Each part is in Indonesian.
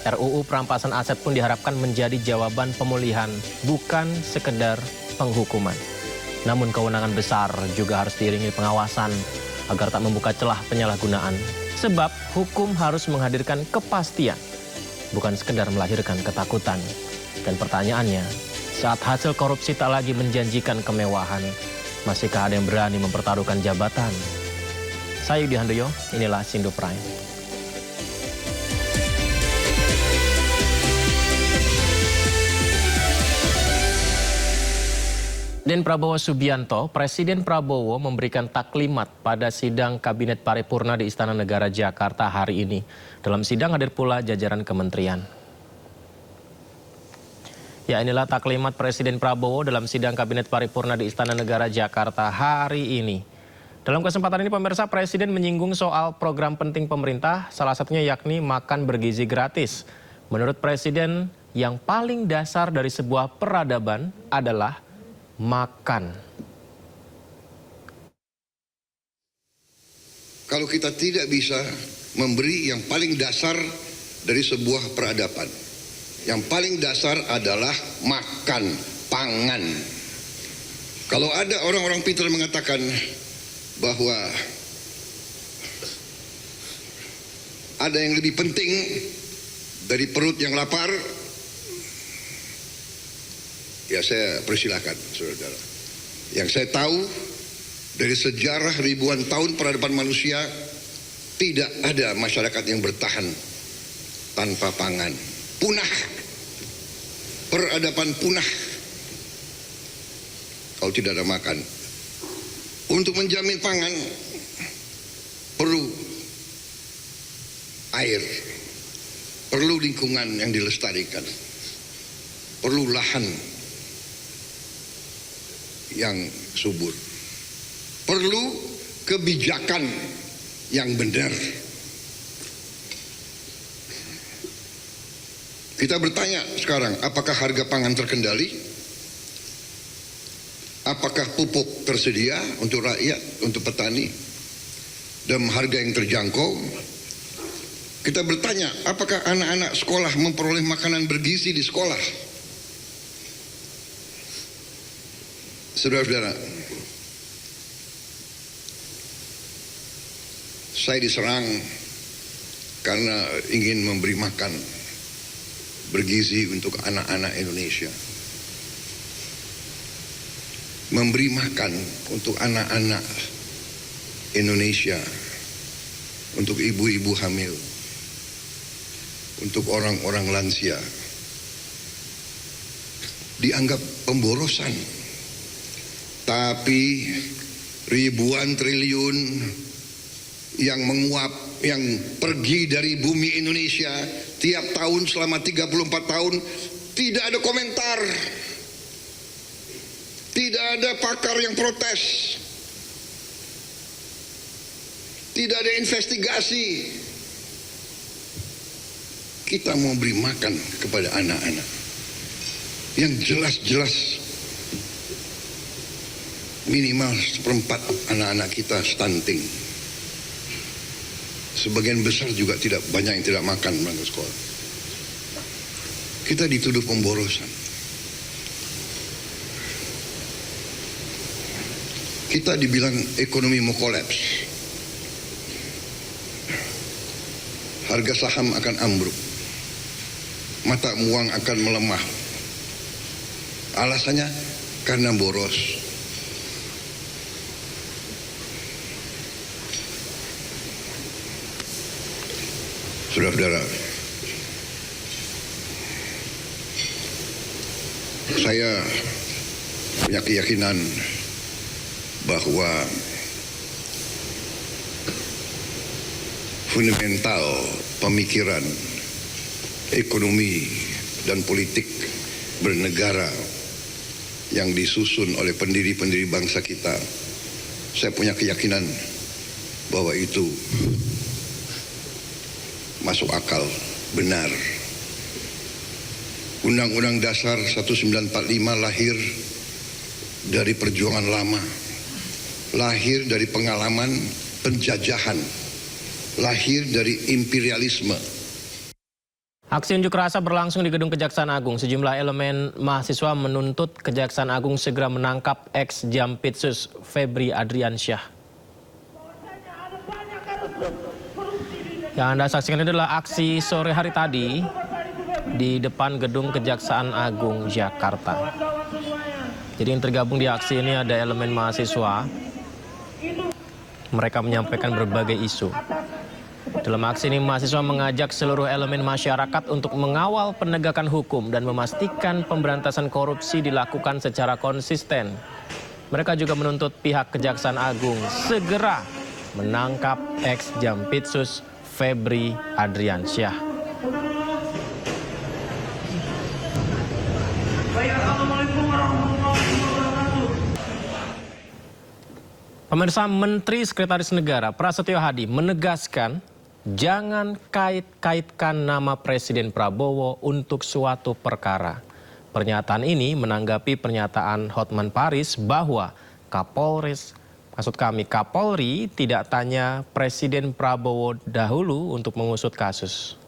RUU perampasan aset pun diharapkan menjadi jawaban pemulihan, bukan sekedar penghukuman. Namun kewenangan besar juga harus diiringi pengawasan agar tak membuka celah penyalahgunaan. Sebab hukum harus menghadirkan kepastian, bukan sekedar melahirkan ketakutan. Dan pertanyaannya, saat hasil korupsi tak lagi menjanjikan kemewahan, masihkah ada yang berani mempertaruhkan jabatan? Saya Yudi Handoyo, inilah Sindo Prime. Dan Prabowo Subianto, Presiden Prabowo memberikan taklimat pada sidang Kabinet Paripurna di Istana Negara Jakarta hari ini. Dalam sidang hadir pula jajaran kementerian. Ya, inilah taklimat Presiden Prabowo dalam sidang Kabinet Paripurna di Istana Negara Jakarta hari ini. Dalam kesempatan ini pemirsa, Presiden menyinggung soal program penting pemerintah, salah satunya yakni makan bergizi gratis. Menurut Presiden, yang paling dasar dari sebuah peradaban adalah makan. Kalau kita tidak bisa memberi yang paling dasar dari sebuah peradaban, yang paling dasar adalah makan, pangan. Kalau ada orang-orang pintar mengatakan bahwa ada yang lebih penting dari perut yang lapar, ya saya persilahkan, saudara. Yang saya tahu dari sejarah ribuan tahun peradaban manusia, tidak ada masyarakat yang bertahan tanpa pangan. Punah. Peradaban punah kalau tidak ada makan. Untuk menjamin pangan perlu air, perlu lingkungan yang dilestarikan, perlu lahan yang subur, perlu kebijakan yang benar. Kita bertanya sekarang, apakah harga pangan terkendali? Apakah pupuk tersedia untuk rakyat, untuk petani dalam harga yang terjangkau? Kita bertanya, apakah anak-anak sekolah memperoleh makanan bergizi di sekolah? Saudara-saudara, saya diserang karena ingin memberi makan bergizi untuk anak-anak Indonesia. Memberi makan untuk anak-anak Indonesia, untuk ibu-ibu hamil, untuk orang-orang lansia, dianggap pemborosan. Tapi ribuan triliun yang menguap, yang pergi dari bumi Indonesia tiap tahun selama 34 tahun, tidak ada komentar, tidak ada pakar yang protes, tidak ada investigasi. Kita mau beri makan kepada anak-anak yang jelas-jelas minimal 1/4 anak-anak kita stunting. Sebagian besar juga tidak banyak yang tidak makan berangkat sekolah. Kita dituduh pemborosan. Kita dibilang ekonomi mau kolaps. Harga saham akan ambruk. Mata uang akan melemah. Alasannya karena boros. Saudara-saudara, saya punya keyakinan bahwa fundamental pemikiran, ekonomi, dan politik bernegara yang disusun oleh pendiri-pendiri bangsa kita, saya punya keyakinan bahwa itu masuk akal, benar. Undang-Undang Dasar 1945 lahir dari perjuangan lama, lahir dari pengalaman penjajahan, lahir dari imperialisme. Aksi unjuk rasa berlangsung di Gedung Kejaksaan Agung. Sejumlah elemen mahasiswa menuntut Kejaksaan Agung segera menangkap ex-Jampitsus Febri Adriansyah. Yang Anda saksikan adalah aksi sore hari tadi di depan Gedung Kejaksaan Agung Jakarta. Jadi yang tergabung di aksi ini ada elemen mahasiswa. Mereka menyampaikan berbagai isu. Dalam aksi ini mahasiswa mengajak seluruh elemen masyarakat untuk mengawal penegakan hukum dan memastikan pemberantasan korupsi dilakukan secara konsisten. Mereka juga menuntut pihak Kejaksaan Agung segera menangkap ex-Jampitsus Febri Adriansyah. Pemirsa, Menteri Sekretaris Negara Prasetyo Hadi menegaskan jangan kait-kaitkan nama Presiden Prabowo untuk suatu perkara. Pernyataan ini menanggapi pernyataan Hotman Paris bahwa Kapolri tidak tanya Presiden Prabowo dahulu untuk mengusut kasus.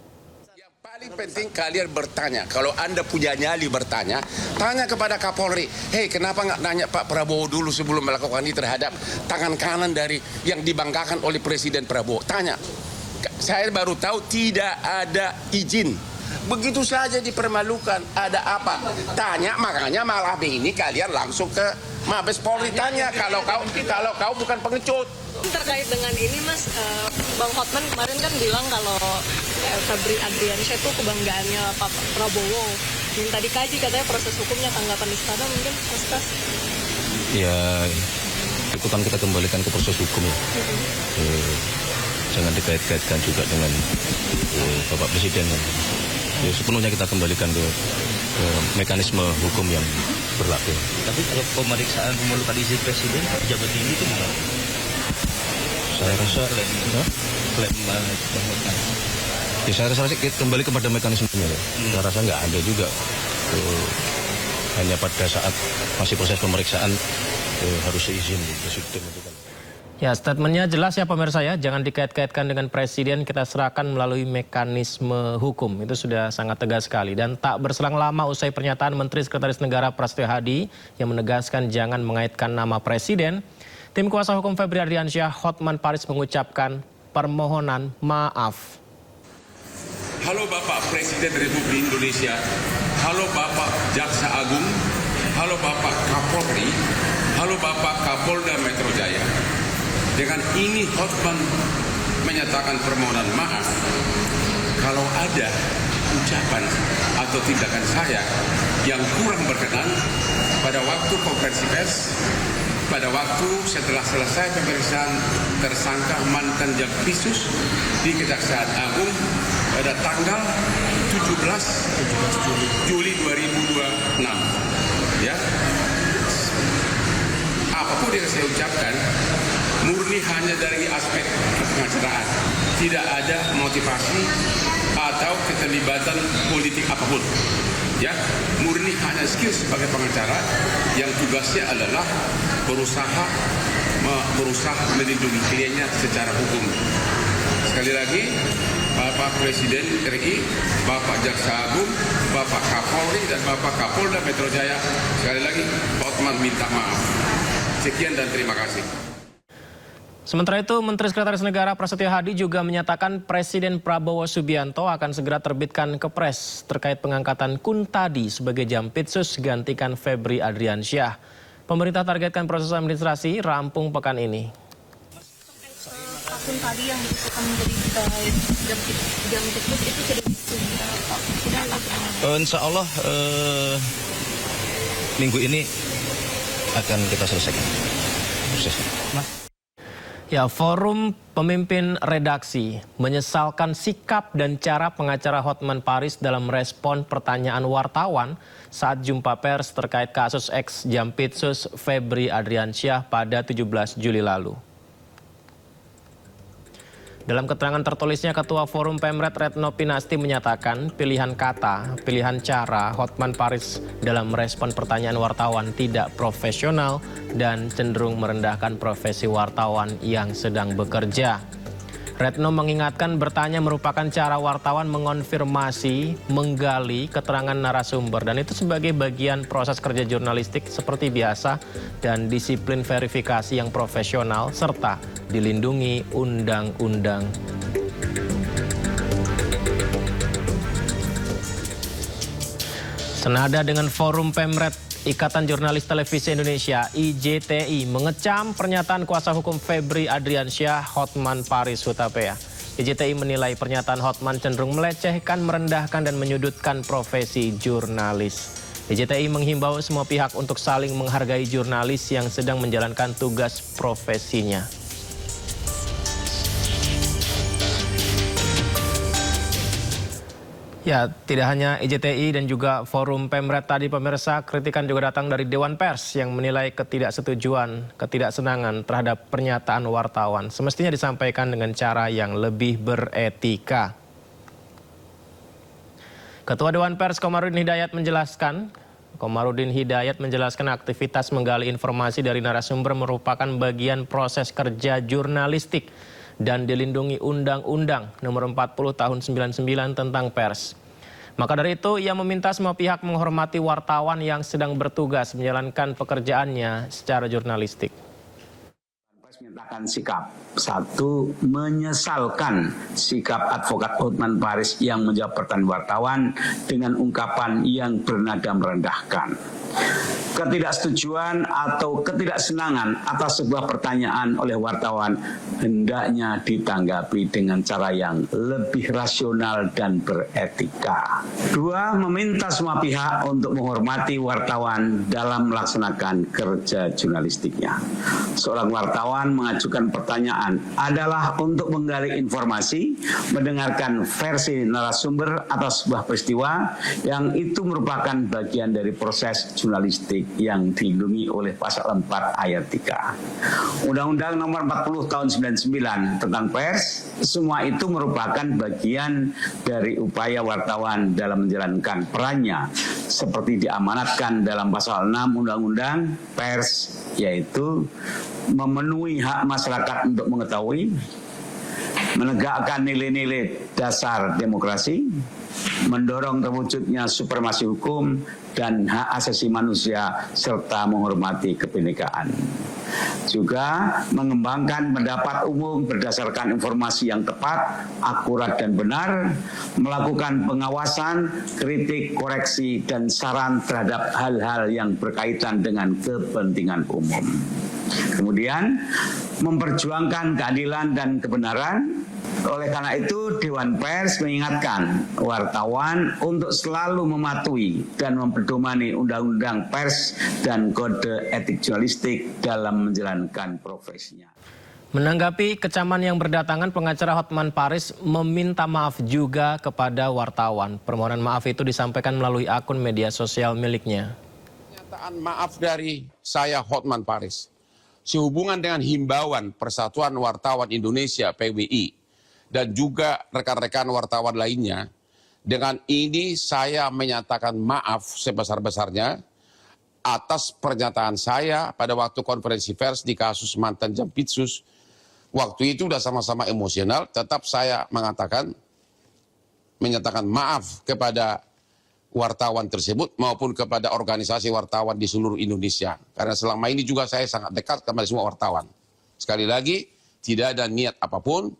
Paling penting kalian bertanya, kalau Anda punya nyali bertanya, tanya kepada Kapolri, hei kenapa nggak nanya Pak Prabowo dulu sebelum melakukan ini terhadap tangan kanan dari yang dibanggakan oleh Presiden Prabowo. Tanya, saya baru tahu tidak ada izin. Begitu saja dipermalukan, ada apa? Tanya, makanya malam ini kalian langsung ke Mabes Polri tanya kalau kau bukan pengecut. Terkait dengan ini Mas, Bang Hotman kemarin kan bilang kalau Febri Adriansyah itu kebanggaannya Pak Prabowo. Minta dikaji katanya proses hukumnya, tanggapan istana mungkin Mas Tas? Ya itu kan kita kembalikan ke proses hukum ya. Jangan dikait-kaitkan juga dengan Bapak Presiden. Ya, sepenuhnya kita kembalikan ke mekanisme hukum yang berlaku. Tapi kalau pemeriksaan pemelukan izin Presiden, pejabat tinggi itu gimana? Saya rasa ya saya rasa kembali kepada mekanismenya. Saya rasa nggak ada juga. Hanya pada saat masih proses pemeriksaan harus seizin Presiden itu kan. Ya, statementnya jelas ya pemirsa ya, jangan dikait-kaitkan dengan Presiden, kita serahkan melalui mekanisme hukum. Itu sudah sangat tegas sekali. Dan tak berselang lama usai pernyataan Menteri Sekretaris Negara Prasetyo Hadi yang menegaskan jangan mengaitkan nama Presiden, tim kuasa hukum Febri Adriansyah, Hotman Paris mengucapkan permohonan maaf. Halo Bapak Presiden Republik Indonesia, halo Bapak Jaksa Agung, halo Bapak Kapolri, halo Bapak Kapolda Metro Jaya. Dengan ini Hotman menyatakan permohonan maaf kalau ada ucapan atau tindakan saya yang kurang berkenan pada waktu konferensi pers, pada waktu setelah selesai pemeriksaan tersangka mantan Jampitsus di Kejaksaan Agung pada tanggal 17 Juli 2026. Ya. Apapun yang saya ucapkan murni hanya dari aspek pengacaraan, tidak ada motivasi atau keterlibatan politik apapun. Ya, murni hanya skill sebagai pengacara yang tugasnya adalah berusaha melindungi kliennya secara hukum. Sekali lagi, Bapak Presiden RI, Bapak Jaksa Agung, Bapak Kapolri dan Bapak Kapolda Metro Jaya, sekali lagi Hotman minta maaf. Sekian dan terima kasih. Sementara itu, Menteri Sekretaris Negara Prasetyo Hadi juga menyatakan Presiden Prabowo Subianto akan segera terbitkan kepres terkait pengangkatan Kuntadi sebagai Jampitsus gantikan Febri Adriansyah. Pemerintah targetkan proses administrasi rampung pekan ini. Kuntadi yang diusulkan menjadi Jampitsus itu sudah Insya Allah minggu ini akan kita selesaikan prosesnya. Ya, Forum Pemimpin Redaksi menyesalkan sikap dan cara pengacara Hotman Paris dalam respon pertanyaan wartawan saat jumpa pers terkait kasus ex-Jampitsus Febri Adriansyah pada 17 Juli lalu. Dalam keterangan tertulisnya, Ketua Forum Pemret Retno Pinasti menyatakan pilihan kata, pilihan cara Hotman Paris dalam merespon pertanyaan wartawan tidak profesional dan cenderung merendahkan profesi wartawan yang sedang bekerja. Retno mengingatkan bertanya merupakan cara wartawan mengonfirmasi, menggali keterangan narasumber. Dan itu sebagai bagian proses kerja jurnalistik seperti biasa dan disiplin verifikasi yang profesional serta dilindungi undang-undang. Senada dengan Forum Pemret Ikatan Jurnalis Televisi Indonesia IJTI mengecam pernyataan kuasa hukum Febri Adriansyah Hotman Paris Hutapea. IJTI menilai pernyataan Hotman cenderung melecehkan, merendahkan dan menyudutkan profesi jurnalis. IJTI menghimbau semua pihak untuk saling menghargai jurnalis yang sedang menjalankan tugas profesinya. Ya, tidak hanya IJTI dan juga Forum Pemret tadi pemirsa, kritikan juga datang dari Dewan Pers yang menilai ketidaksenangan terhadap pernyataan wartawan. Semestinya disampaikan dengan cara yang lebih beretika. Ketua Dewan Pers Komarudin Hidayat menjelaskan aktivitas menggali informasi dari narasumber merupakan bagian proses kerja jurnalistik dan dilindungi Undang-Undang Nomor 40 Tahun 99 tentang pers. Maka dari itu, ia meminta semua pihak menghormati wartawan yang sedang bertugas menjalankan pekerjaannya secara jurnalistik. Pers menyatakan sikap. Satu, menyesalkan sikap advokat Hotman Paris yang menjawab pertanyaan wartawan dengan ungkapan yang bernada merendahkan. Ketidaksetujuan atau ketidaksenangan atas sebuah pertanyaan oleh wartawan hendaknya ditanggapi dengan cara yang lebih rasional dan beretika. Dua, meminta semua pihak untuk menghormati wartawan dalam melaksanakan kerja jurnalistiknya. Seorang wartawan mengajukan pertanyaan adalah untuk menggali informasi, mendengarkan versi narasumber atas sebuah peristiwa yang itu merupakan bagian dari proses jurnalistik yang dilindungi oleh pasal 4 ayat 3. Undang-Undang Nomor 40 Tahun 99 tentang pers, semua itu merupakan bagian dari upaya wartawan dalam menjalankan perannya seperti diamanatkan dalam pasal 6 Undang-Undang Pers, yaitu memenuhi hak masyarakat untuk mengetahui, menegakkan nilai-nilai dasar demokrasi, mendorong terwujudnya supremasi hukum dan hak asasi manusia serta menghormati kebinekaan. Juga mengembangkan pendapat umum berdasarkan informasi yang tepat, akurat dan benar, melakukan pengawasan, kritik, koreksi dan saran terhadap hal-hal yang berkaitan dengan kepentingan umum. Kemudian memperjuangkan keadilan dan kebenaran. Oleh karena itu, Dewan Pers mengingatkan wartawan untuk selalu mematuhi dan memperdomani Undang-Undang Pers dan Kode Etik Jurnalistik dalam menjalankan profesinya. Menanggapi kecaman yang berdatangan, pengacara Hotman Paris meminta maaf juga kepada wartawan. Permohonan maaf itu disampaikan melalui akun media sosial miliknya. Pernyataan maaf dari saya Hotman Paris sehubungan dengan himbauan Persatuan Wartawan Indonesia PWI dan juga rekan-rekan wartawan lainnya. Dengan ini saya menyatakan maaf sebesar-besarnya atas pernyataan saya pada waktu konferensi pers di kasus mantan Jampitsus. Waktu itu sudah sama-sama emosional, tetap saya menyatakan maaf kepada wartawan tersebut maupun kepada organisasi wartawan di seluruh Indonesia. Karena selama ini juga saya sangat dekat kepada semua wartawan. Sekali lagi, tidak ada niat apapun,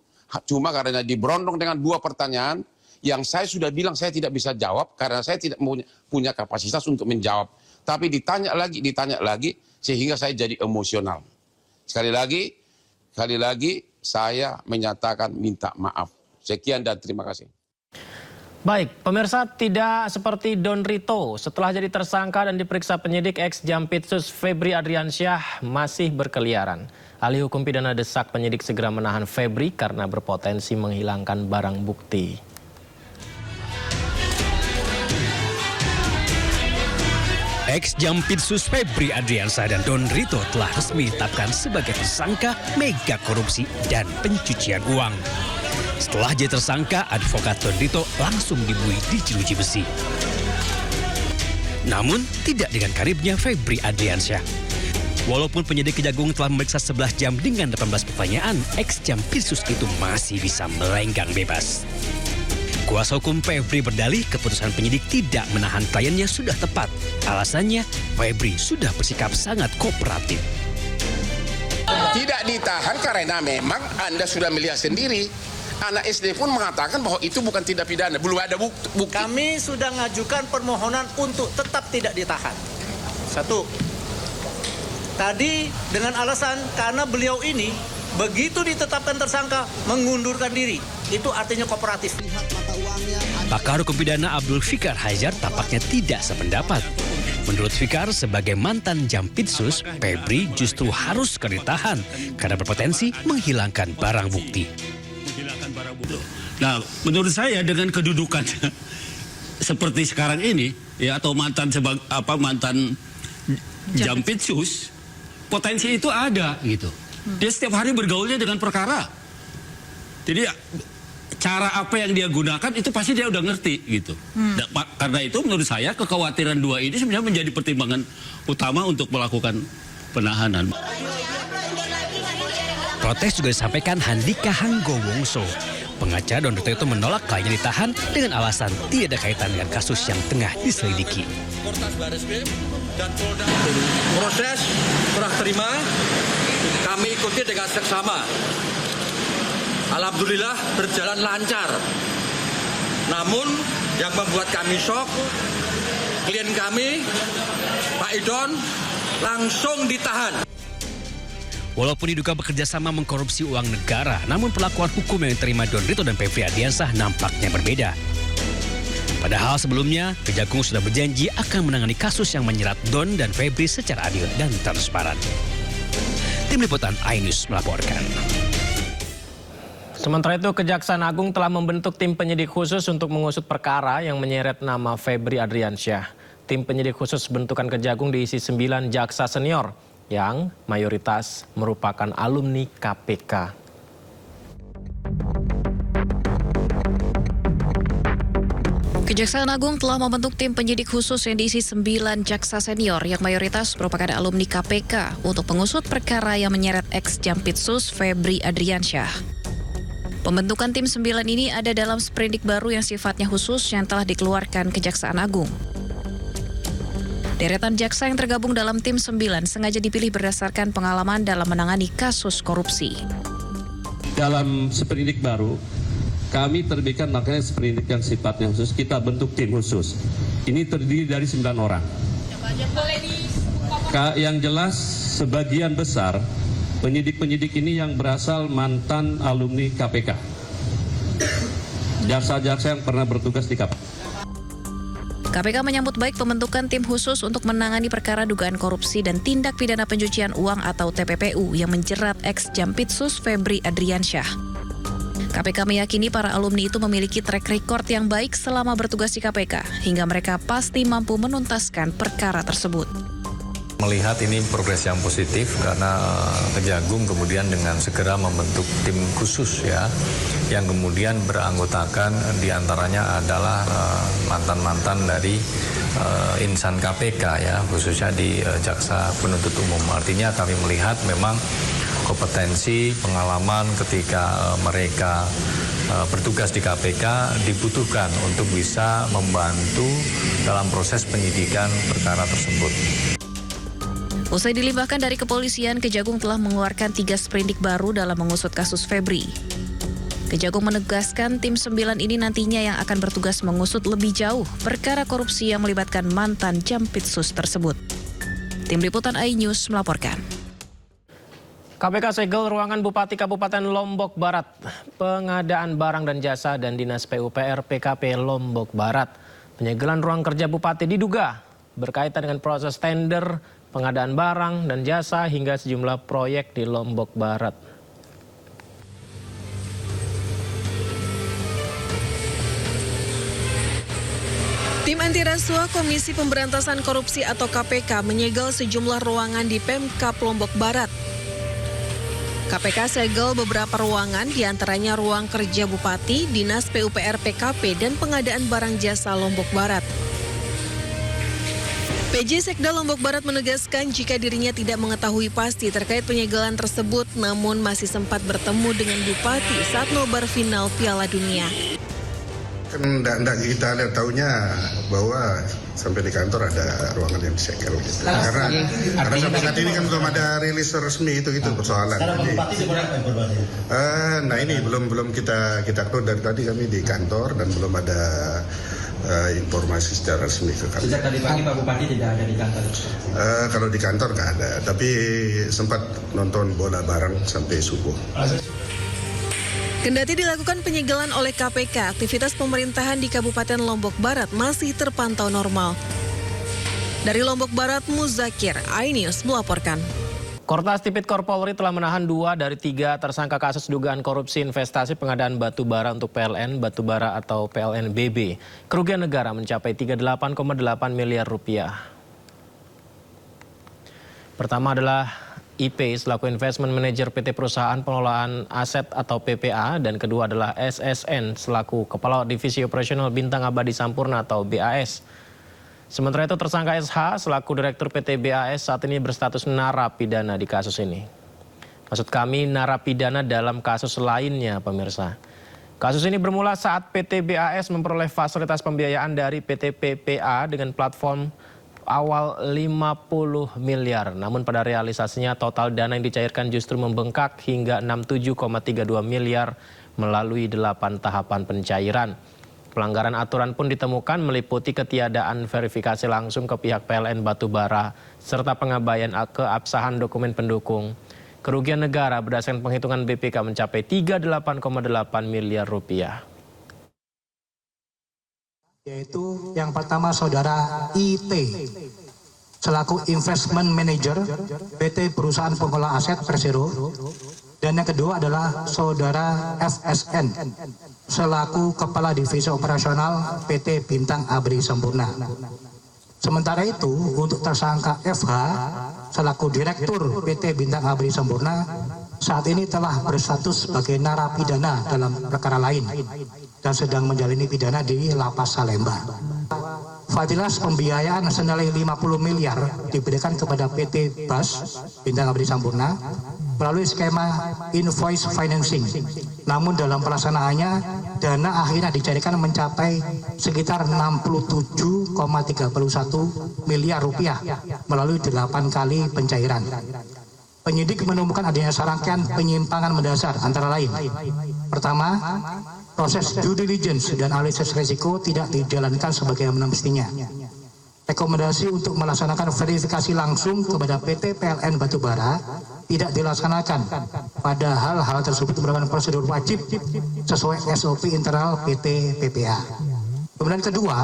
cuma karena diberondong dengan dua pertanyaan yang saya sudah bilang saya tidak bisa jawab karena saya tidak punya kapasitas untuk menjawab. Tapi ditanya lagi sehingga saya jadi emosional. Sekali lagi saya menyatakan minta maaf. Sekian dan terima kasih. Baik, pemirsa, tidak seperti Don Rito. Setelah jadi tersangka dan diperiksa penyidik, ex-Jampitsus Febri Adriansyah masih berkeliaran. Ahli hukum pidana desak penyidik segera menahan Febri karena berpotensi menghilangkan barang bukti. Ex-Jampitsus Febri Adriansyah dan Don Rito telah resmi ditetapkan sebagai tersangka mega korupsi dan pencucian uang. Setelah jadi tersangka, advokat Don Rito langsung dibuih di jeruji besi. Namun tidak dengan karibnya Febri Adriansyah. Walaupun penyidik Kejagung telah memeriksa 11 jam dengan 18 pertanyaan, ex-Jampitsus itu masih bisa melenggang bebas. Kuasa hukum Febri berdalih keputusan penyidik tidak menahan kliennya sudah tepat. Alasannya, Febri sudah bersikap sangat kooperatif. Tidak ditahan karena memang Anda sudah melihat sendiri. Anak SD pun mengatakan bahwa itu bukan tindak pidana, belum ada bukti. Kami sudah mengajukan permohonan untuk tetap tidak ditahan. Satu, tadi dengan alasan karena beliau ini begitu ditetapkan tersangka mengundurkan diri. Itu artinya kooperatif. Pakar hukum pidana Abdul Fikar Hajar tampaknya tidak sependapat. Menurut Fikar, sebagai mantan Jampitsus, Febri justru harus ditahan karena berpotensi menghilangkan barang bukti. Nah, menurut saya dengan kedudukannya seperti sekarang ini, ya atau mantan Jampitsus, potensi itu ada gitu. Dia setiap hari bergaulnya dengan perkara. Jadi cara apa yang dia gunakan itu pasti dia udah ngerti gitu. Karena itu menurut saya kekhawatiran dua ini sebenarnya menjadi pertimbangan utama untuk melakukan penahanan. Protes juga disampaikan Handika Hanggowongso. Pengacara Don Rito itu menolak kliennya ditahan dengan alasan tidak ada kaitan dengan kasus yang tengah diselidiki. Proses serah terima kami ikuti dengan seksama. Alhamdulillah berjalan lancar. Namun yang membuat kami shock, klien kami, Pak Idon, langsung ditahan. Walaupun diduga bekerja sama mengkorupsi uang negara, namun perlakuan hukum yang diterima Don Rito dan Febri Ardiansah nampaknya berbeda. Padahal sebelumnya, Kejagung sudah berjanji akan menangani kasus yang menyerat Don dan Febri secara adil dan transparan. Tim Liputan iNews melaporkan. Sementara itu, Kejaksaan Agung telah membentuk tim penyidik khusus untuk mengusut perkara yang menyeret nama Febri Ardiansyah. Tim penyidik khusus bentukan Kejagung diisi 9 jaksa senior yang mayoritas merupakan alumni KPK. Kejaksaan Agung telah membentuk tim penyidik khusus yang diisi 9 jaksa senior yang mayoritas merupakan alumni KPK untuk mengusut perkara yang menyeret ex-Jampitsus Febri Ardiansyah. Pembentukan tim 9 ini ada dalam sprindik baru yang sifatnya khusus yang telah dikeluarkan Kejaksaan Agung. Deretan jaksa yang tergabung dalam tim 9 sengaja dipilih berdasarkan pengalaman dalam menangani kasus korupsi. Dalam sprindik baru, kami terbitkan makanya sprindik yang sifatnya khusus, kita bentuk tim khusus. Ini terdiri dari 9 orang. Yang jelas sebagian besar penyidik-penyidik ini yang berasal mantan alumni KPK. Jaksa-jaksa yang pernah bertugas di KPK. KPK menyambut baik pembentukan tim khusus untuk menangani perkara dugaan korupsi dan tindak pidana pencucian uang atau TPPU yang menjerat ex-Jampitsus Febri Ardiansyah. KPK meyakini para alumni itu memiliki track record yang baik selama bertugas di KPK, hingga mereka pasti mampu menuntaskan perkara tersebut. Melihat ini progres yang positif karena Kejagung kemudian dengan segera membentuk tim khusus ya, yang kemudian beranggotakan diantaranya adalah mantan-mantan dari insan KPK ya, khususnya di Jaksa Penuntut Umum. Artinya kami melihat memang kompetensi, pengalaman ketika mereka bertugas di KPK dibutuhkan untuk bisa membantu dalam proses penyidikan perkara tersebut. Usai dilimpahkan dari kepolisian, Kejagung telah mengeluarkan 3 sprindik baru dalam mengusut kasus Febri. Kejagung menegaskan tim 9 ini nantinya yang akan bertugas mengusut lebih jauh perkara korupsi yang melibatkan mantan Jampitsus tersebut. Tim Liputan iNews melaporkan. KPK segel ruangan Bupati Kabupaten Lombok Barat. Pengadaan barang dan jasa dan Dinas PUPR PKP Lombok Barat. Penyegelan ruang kerja Bupati diduga berkaitan dengan proses tender, pengadaan barang dan jasa hingga sejumlah proyek di Lombok Barat. Tim anti rasuah Komisi Pemberantasan Korupsi atau KPK menyegel sejumlah ruangan di Pemkab Lombok Barat. KPK segel beberapa ruangan, diantaranya ruang kerja Bupati, Dinas PUPR PKP, dan pengadaan barang jasa Lombok Barat. PJ Sekda Lombok Barat menegaskan jika dirinya tidak mengetahui pasti terkait penyegelan tersebut, namun masih sempat bertemu dengan Bupati saat nobar final Piala Dunia. Kan enggak kita lihat tahunya bahwa sampai di kantor ada ruangan yang disegel gitu. Karena sampai saat ini kan belum ada rilis resmi itu persoalan. Nah ini belum kita keluar dari tadi kami di kantor dan belum ada informasi secara resmi ke kami. Sejak tadi pagi Pak Bupati tidak ada di kantor? Kalau di kantor nggak ada, tapi sempat nonton bola bareng sampai subuh. Kendati dilakukan penyegelan oleh KPK, aktivitas pemerintahan di Kabupaten Lombok Barat masih terpantau normal. Dari Lombok Barat, Muzakir, iNews melaporkan. Kortas Tipikor Polri telah menahan 2 dari 3 tersangka kasus dugaan korupsi investasi pengadaan batu bara untuk PLN, batu bara atau PLNBB. Kerugian negara mencapai 38,8 miliar rupiah. Pertama adalah IP selaku Investment Manager PT Perusahaan Pengelolaan Aset atau PPA, dan kedua adalah SSN selaku Kepala Divisi Operasional Bintang Abadi Sampurna atau BAS. Sementara itu tersangka SH selaku Direktur PT BAS saat ini berstatus narapidana di kasus ini. Maksud kami narapidana dalam kasus lainnya, pemirsa. Kasus ini bermula saat PT BAS memperoleh fasilitas pembiayaan dari PT PPA dengan platform awal 50 miliar. Namun pada realisasinya total dana yang dicairkan justru membengkak hingga 67,32 miliar melalui 8 tahapan pencairan. Pelanggaran aturan pun ditemukan meliputi ketiadaan verifikasi langsung ke pihak PLN Batubara serta pengabaian keabsahan dokumen pendukung. Kerugian negara berdasarkan penghitungan BPK mencapai 38,8 miliar rupiah. Yaitu yang pertama saudara IT selaku Investment Manager PT Perusahaan Pengelola Aset Persero, dan yang kedua adalah saudara FSN selaku Kepala Divisi Operasional PT Bintang Abadi Sampurna. Sementara itu untuk tersangka FH selaku Direktur PT Bintang Abadi Sampurna saat ini telah berstatus sebagai narapidana dalam perkara lain dan sedang menjalani pidana di Lapas Salemba. Fasilitas pembiayaan senilai 50 miliar diberikan kepada PT BAS Bintang Abadi Sampurna melalui skema invoice financing. Namun dalam pelaksanaannya dana akhirnya dicairkan mencapai sekitar 67,31 miliar rupiah melalui 8 kali pencairan. Penyidik menemukan adanya serangkaian penyimpangan mendasar antara lain. Pertama, proses due diligence dan analisis risiko tidak dijalankan sebagaimana mestinya. Rekomendasi untuk melaksanakan verifikasi langsung kepada PT PLN Batubara tidak dilaksanakan, padahal hal tersebut merupakan prosedur wajib sesuai SOP internal PT PPA. Kemudian kedua,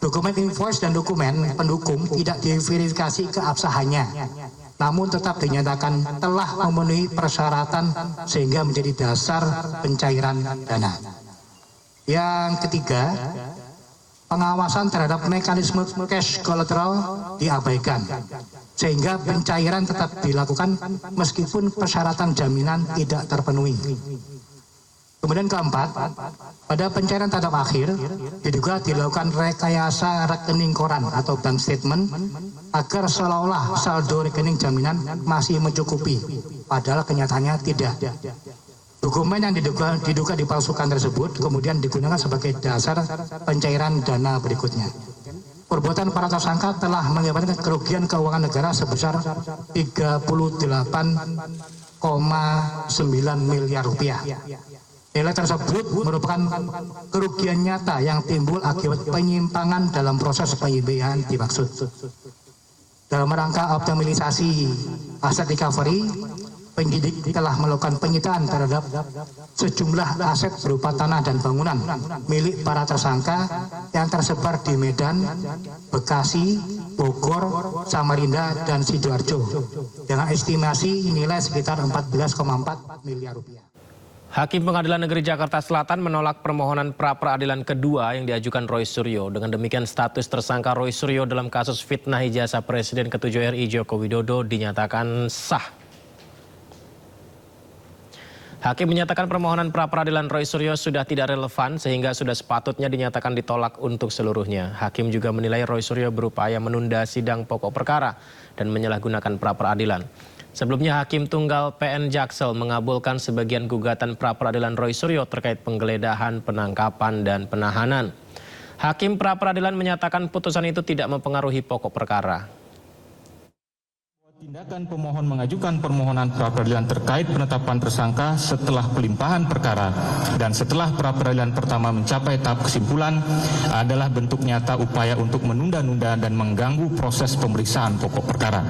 dokumen invoice dan dokumen pendukung tidak diverifikasi keabsahannya, namun tetap dinyatakan telah memenuhi persyaratan sehingga menjadi dasar pencairan dana. Yang ketiga, pengawasan terhadap mekanisme cash collateral diabaikan, sehingga pencairan tetap dilakukan meskipun persyaratan jaminan tidak terpenuhi. Kemudian keempat, pada pencairan tahap akhir diduga dilakukan rekayasa rekening koran atau bank statement agar seolah-olah saldo rekening jaminan masih mencukupi, padahal kenyataannya tidak. Dokumen yang diduga dipalsukan tersebut kemudian digunakan sebagai dasar pencairan dana berikutnya. Perbuatan para tersangka telah mengakibatkan kerugian keuangan negara sebesar 38,9 miliar rupiah. Nilai tersebut merupakan kerugian nyata yang timbul akibat penyimpangan dalam proses pembiayaan dimaksud. Dalam rangka optimalisasi aset recovery, penyidik telah melakukan penyitaan terhadap sejumlah aset berupa tanah dan bangunan milik para tersangka yang tersebar di Medan, Bekasi, Bogor, Samarinda, dan Sidoarjo dengan estimasi nilai sekitar 14,4 miliar rupiah. Hakim Pengadilan Negeri Jakarta Selatan menolak permohonan pra-peradilan kedua yang diajukan Roy Suryo. Dengan demikian status tersangka Roy Suryo dalam kasus fitnah ijazah Presiden ke-7 RI Joko Widodo dinyatakan sah. Hakim menyatakan permohonan pra-peradilan Roy Suryo sudah tidak relevan sehingga sudah sepatutnya dinyatakan ditolak untuk seluruhnya. Hakim juga menilai Roy Suryo berupaya menunda sidang pokok perkara dan menyalahgunakan pra-peradilan. Sebelumnya Hakim Tunggal PN Jaksel mengabulkan sebagian gugatan pra-peradilan Roy Suryo terkait penggeledahan, penangkapan, dan penahanan. Hakim pra-peradilan menyatakan putusan itu tidak mempengaruhi pokok perkara. Tindakan pemohon mengajukan permohonan pra-peradilan terkait penetapan tersangka setelah pelimpahan perkara dan setelah pra-peradilan pertama mencapai tahap kesimpulan adalah bentuk nyata upaya untuk menunda-nunda dan mengganggu proses pemeriksaan pokok perkara.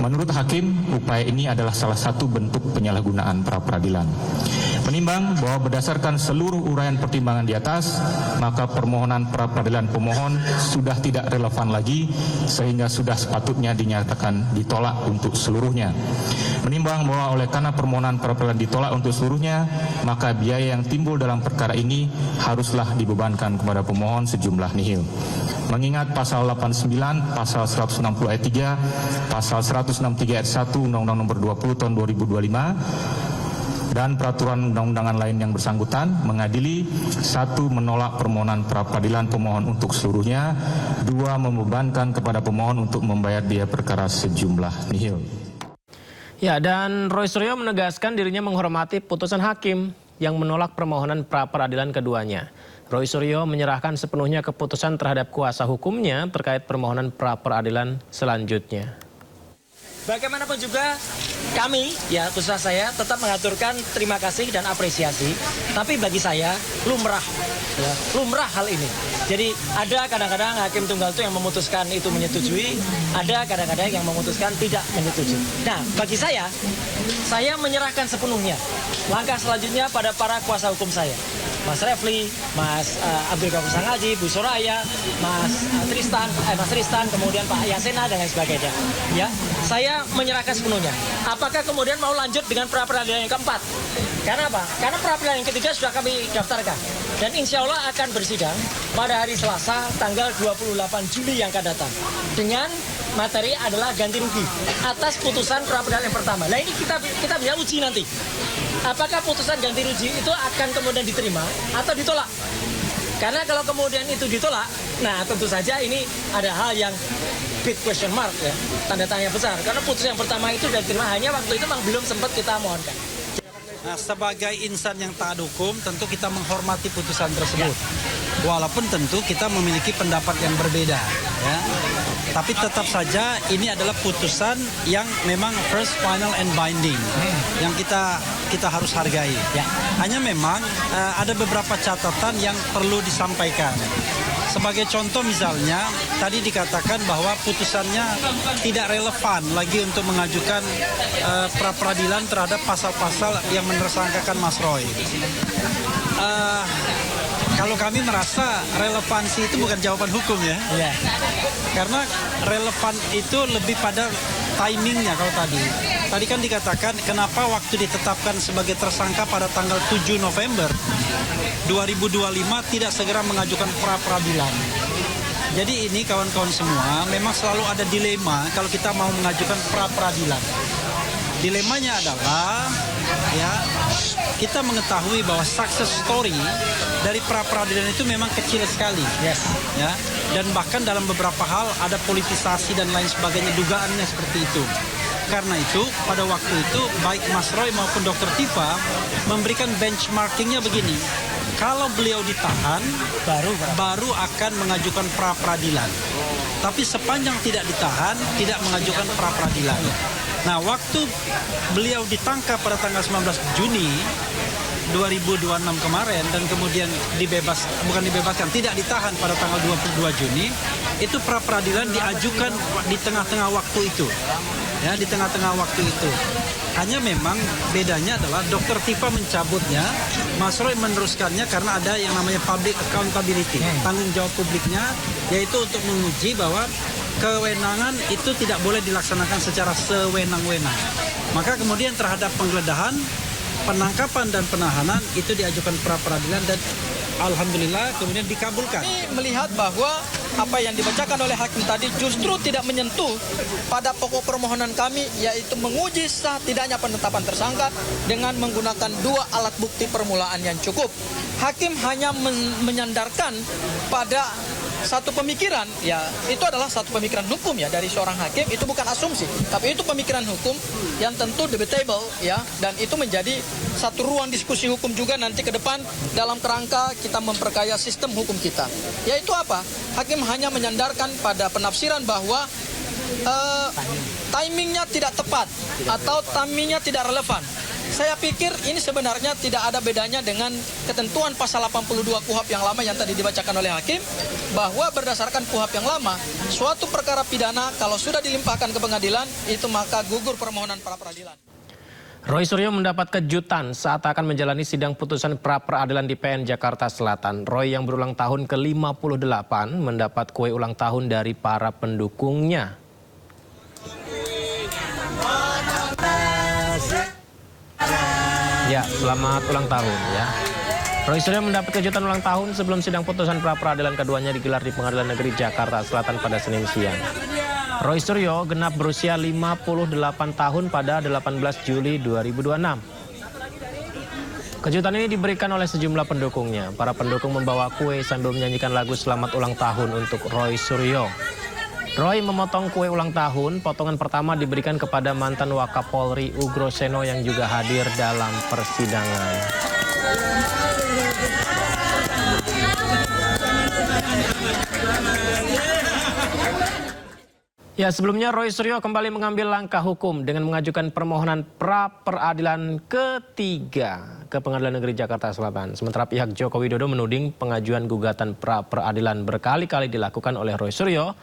Menurut Hakim, upaya ini adalah salah satu bentuk penyalahgunaan pra-peradilan. Menimbang bahwa berdasarkan seluruh uraian pertimbangan di atas, maka permohonan pra-peradilan pemohon sudah tidak relevan lagi sehingga sudah sepatutnya dinyatakan ditolak untuk seluruhnya. Menimbang bahwa oleh karena permohonan pra-peradilan ditolak untuk seluruhnya, maka biaya yang timbul dalam perkara ini haruslah dibebankan kepada pemohon sejumlah nihil. Mengingat pasal 89, pasal 160 ayat 3, pasal 163 ayat 1 Undang-Undang Nomor 20 Tahun 2025 dan peraturan undang-undangan lain yang bersangkutan mengadili: 1. Menolak permohonan pra-peradilan pemohon untuk seluruhnya, 2. Membebankan kepada pemohon untuk membayar biaya perkara sejumlah nihil. Ya, dan Roy Suryo menegaskan dirinya menghormati putusan hakim yang menolak permohonan pra-peradilan keduanya. Roy Suryo menyerahkan sepenuhnya keputusan terhadap kuasa hukumnya terkait permohonan pra-peradilan selanjutnya. Bagaimanapun juga kami, ya khususnya saya, tetap mengaturkan terima kasih dan apresiasi. Tapi bagi saya lumrah, ya, lumrah hal ini. Jadi ada kadang-kadang hakim tunggal itu yang memutuskan itu menyetujui, ada kadang-kadang yang memutuskan tidak menyetujui. Nah, bagi saya menyerahkan sepenuhnya. Langkah selanjutnya pada para kuasa hukum saya. Mas Refli, Mas Abdul Ghafur Sangaji, Bu Soraya, Mas Tristan, kemudian Pak Yasena dan lain sebagainya. Ya, saya menyerahkan sepenuhnya. Apakah kemudian mau lanjut dengan pra-peradilan yang keempat? Karena apa? Karena pra-peradilan yang ketiga sudah kami daftarkan. Dan insya Allah akan bersidang pada hari Selasa tanggal 28 Juli yang akan datang. Dengan materi adalah ganti rugi atas putusan pra-peradilan yang pertama. Nah ini kita bisa uji nanti. Apakah putusan ganti rugi itu akan kemudian diterima atau ditolak? Karena kalau kemudian itu ditolak, nah tentu saja ini ada hal yang big question mark, ya, tanda tanya besar. Karena putusan yang pertama itu sudah diterima, hanya waktu itu memang belum sempat kita mohonkan. Nah, sebagai insan yang taat hukum, tentu kita menghormati putusan tersebut. Walaupun tentu kita memiliki pendapat yang berbeda, ya. Tapi tetap saja ini adalah putusan yang memang first, final, and binding, yang kita harus hargai. Ya. Hanya memang ada beberapa catatan yang perlu disampaikan. Sebagai contoh misalnya, tadi dikatakan bahwa putusannya tidak relevan lagi untuk mengajukan pra-peradilan terhadap pasal-pasal yang menersangkakan Mas Roy. Kalau kami merasa relevansi itu bukan jawaban hukum, ya. Yeah. Karena relevan itu lebih pada timingnya kalau tadi. Tadi kan dikatakan kenapa waktu ditetapkan sebagai tersangka pada tanggal 7 November 2025 tidak segera mengajukan pra-peradilan. Jadi ini kawan-kawan semua memang selalu ada dilema kalau kita mau mengajukan pra-peradilan. Dilemanya adalah ya kita mengetahui bahwa success story dari pra-peradilan itu memang kecil sekali. Yes. Ya. Dan bahkan dalam beberapa hal ada politisasi dan lain sebagainya, dugaannya seperti itu. Karena itu pada waktu itu baik Mas Roy maupun Dr. Tifa memberikan benchmarkingnya begini. Kalau beliau ditahan baru akan mengajukan pra-peradilan. Tapi sepanjang tidak ditahan tidak mengajukan pra-peradilan. Nah, waktu beliau ditangkap pada tanggal 19 Juni 2026 kemarin dan kemudian tidak ditahan pada tanggal 22 Juni, itu pra-peradilan diajukan di tengah-tengah waktu itu. Ya, di tengah-tengah waktu itu. Hanya memang bedanya adalah Dr. Tifa mencabutnya, Mas Roy meneruskannya karena ada yang namanya public accountability, tanggung jawab publiknya, yaitu untuk menguji bahwa kewenangan itu tidak boleh dilaksanakan secara sewenang-wenang. Maka kemudian terhadap penggeledahan, penangkapan dan penahanan itu diajukan pra-peradilan dan alhamdulillah kemudian dikabulkan. Ini melihat bahwa apa yang dibacakan oleh hakim tadi justru tidak menyentuh pada pokok permohonan kami, yaitu menguji sah tidaknya penetapan tersangka dengan menggunakan 2 alat bukti permulaan yang cukup. Hakim hanya menyandarkan pada satu pemikiran, ya itu adalah satu pemikiran hukum ya dari seorang hakim, itu bukan asumsi, tapi itu pemikiran hukum yang tentu debatable ya, dan itu menjadi satu ruang diskusi hukum juga nanti ke depan dalam kerangka kita memperkaya sistem hukum kita. Yaitu apa? Hakim hanya menyandarkan pada penafsiran bahwa timingnya tidak tepat atau timingnya tidak relevan. Saya pikir ini sebenarnya tidak ada bedanya dengan ketentuan pasal 82 KUHP yang lama yang tadi dibacakan oleh hakim, bahwa berdasarkan KUHP yang lama, suatu perkara pidana kalau sudah dilimpahkan ke pengadilan, itu maka gugur permohonan pra peradilan. Roy Suryo mendapat kejutan saat akan menjalani sidang putusan pra peradilan di PN Jakarta Selatan. Roy yang berulang tahun ke-58 mendapat kue ulang tahun dari para pendukungnya. Ya, selamat ulang tahun ya. Roy Suryo mendapat kejutan ulang tahun sebelum sidang putusan pra peradilan keduanya digelar di Pengadilan Negeri Jakarta Selatan pada Senin siang. Roy Suryo genap berusia 58 tahun pada 18 Juli 2026. Kejutan ini diberikan oleh sejumlah pendukungnya. Para pendukung membawa kue sambil menyanyikan lagu selamat ulang tahun untuk Roy Suryo. Roy memotong kue ulang tahun. Potongan pertama diberikan kepada mantan Wakapolri Ugro Seno yang juga hadir dalam persidangan. Ya, sebelumnya Roy Suryo kembali mengambil langkah hukum dengan mengajukan permohonan pra peradilan ketiga ke Pengadilan Negeri Jakarta Selatan. Sementara pihak Joko Widodo menuding pengajuan gugatan pra peradilan berkali-kali dilakukan oleh Roy Suryo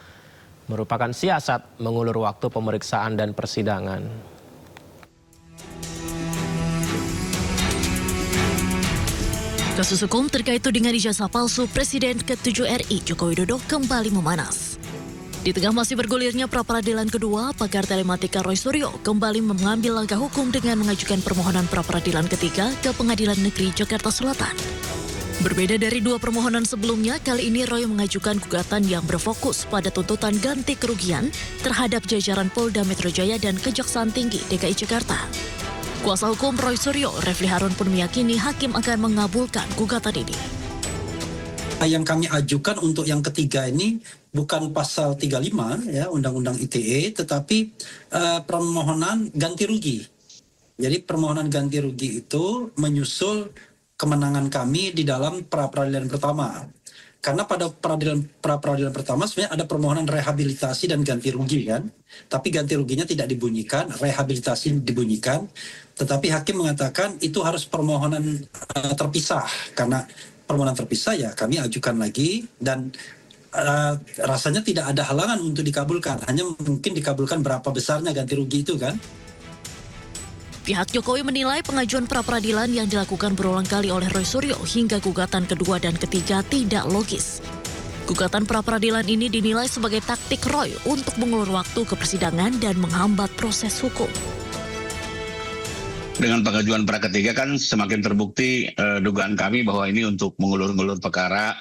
merupakan siasat mengulur waktu pemeriksaan dan persidangan. Kasus hukum terkait tudingan ijazah palsu Presiden ke-7 RI Joko Widodo kembali memanas. Di tengah masih bergulirnya pra-peradilan kedua, pakar telematika Roy Suryo kembali mengambil langkah hukum dengan mengajukan permohonan pra-peradilan ketiga ke Pengadilan Negeri Jakarta Selatan. Berbeda dari 2 permohonan sebelumnya, kali ini Roy mengajukan gugatan yang berfokus pada tuntutan ganti kerugian terhadap jajaran Polda Metro Jaya dan Kejaksaan Tinggi DKI Jakarta. Kuasa hukum Roy Suryo, Refli Harun pun meyakini hakim akan mengabulkan gugatan ini. Yang kami ajukan untuk yang ketiga ini bukan pasal 35 ya Undang-Undang ITE, tetapi permohonan ganti rugi. Jadi permohonan ganti rugi itu menyusul kemenangan kami di dalam pra-peradilan pertama. Karena pada pra-peradilan pertama sebenarnya ada permohonan rehabilitasi dan ganti rugi kan. Tapi ganti ruginya tidak dibunyikan, rehabilitasi dibunyikan. Tetapi hakim mengatakan itu harus permohonan terpisah. Karena permohonan terpisah ya kami ajukan lagi dan rasanya tidak ada halangan untuk dikabulkan. Hanya mungkin dikabulkan berapa besarnya ganti rugi itu kan. Pihak Jokowi menilai pengajuan pra-peradilan yang dilakukan berulang kali oleh Roy Suryo hingga gugatan kedua dan ketiga tidak logis. Gugatan pra-peradilan ini dinilai sebagai taktik Roy untuk mengulur waktu ke persidangan dan menghambat proses hukum. Dengan pengajuan pra ketiga kan semakin terbukti dugaan kami bahwa ini untuk mengulur-ngulur perkara,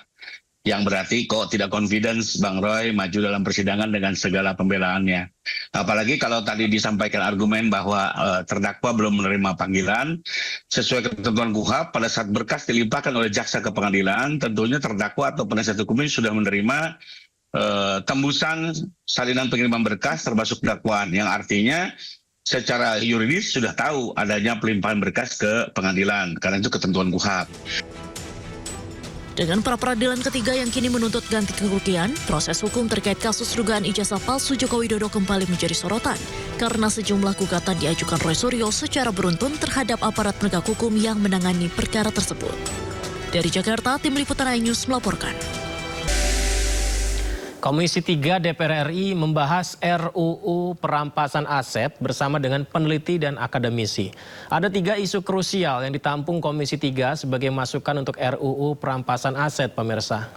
yang berarti kok tidak confidence Bang Roy maju dalam persidangan dengan segala pembelaannya. Apalagi kalau tadi disampaikan argumen bahwa terdakwa belum menerima panggilan, sesuai ketentuan KUHP pada saat berkas dilimpahkan oleh jaksa ke pengadilan, tentunya terdakwa atau penasihat hukumnya sudah menerima tembusan salinan pengiriman berkas termasuk dakwaan, yang artinya secara yuridis sudah tahu adanya pelimpahan berkas ke pengadilan, karena itu ketentuan KUHP. Dengan pra-peradilan ketiga yang kini menuntut ganti kerugian, proses hukum terkait kasus dugaan ijazah palsu Joko Widodo kembali menjadi sorotan karena sejumlah gugatan diajukan Roy Suryo secara beruntun terhadap aparat penegak hukum yang menangani perkara tersebut. Dari Jakarta, Tim Liputan iNews melaporkan. Komisi 3 DPR RI membahas RUU perampasan aset bersama dengan peneliti dan akademisi. Ada 3 isu krusial yang ditampung Komisi 3 sebagai masukan untuk RUU perampasan aset, pemirsa.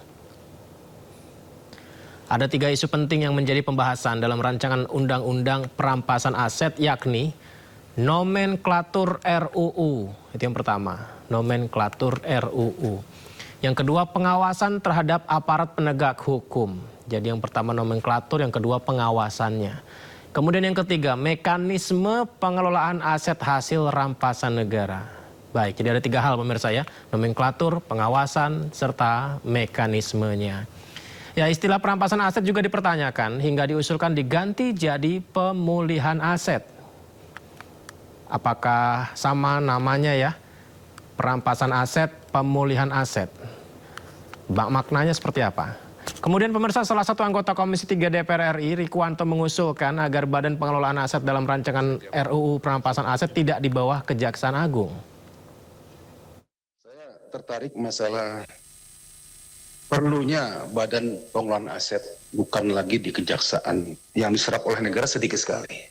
Ada 3 isu penting yang menjadi pembahasan dalam rancangan Undang-Undang Perampasan Aset, yakni nomenklatur RUU. Itu yang pertama, nomenklatur RUU. Yang kedua, pengawasan terhadap aparat penegak hukum. Jadi yang pertama nomenklatur, yang kedua pengawasannya. Kemudian yang ketiga, mekanisme pengelolaan aset hasil rampasan negara. Baik, jadi ada 3 hal pemirsa ya, nomenklatur, pengawasan, serta mekanismenya. Ya, istilah perampasan aset juga dipertanyakan hingga diusulkan diganti jadi pemulihan aset. Apakah sama namanya ya? Perampasan aset, pemulihan aset. Maknanya seperti apa? Kemudian pemirsa, salah satu anggota Komisi 3 DPR RI, Rikuwanto, mengusulkan agar Badan Pengelolaan Aset dalam rancangan RUU Perampasan Aset tidak di bawah Kejaksaan Agung. Saya tertarik masalah perlunya Badan Pengelolaan Aset bukan lagi di kejaksaan yang diserap oleh negara sedikit sekali.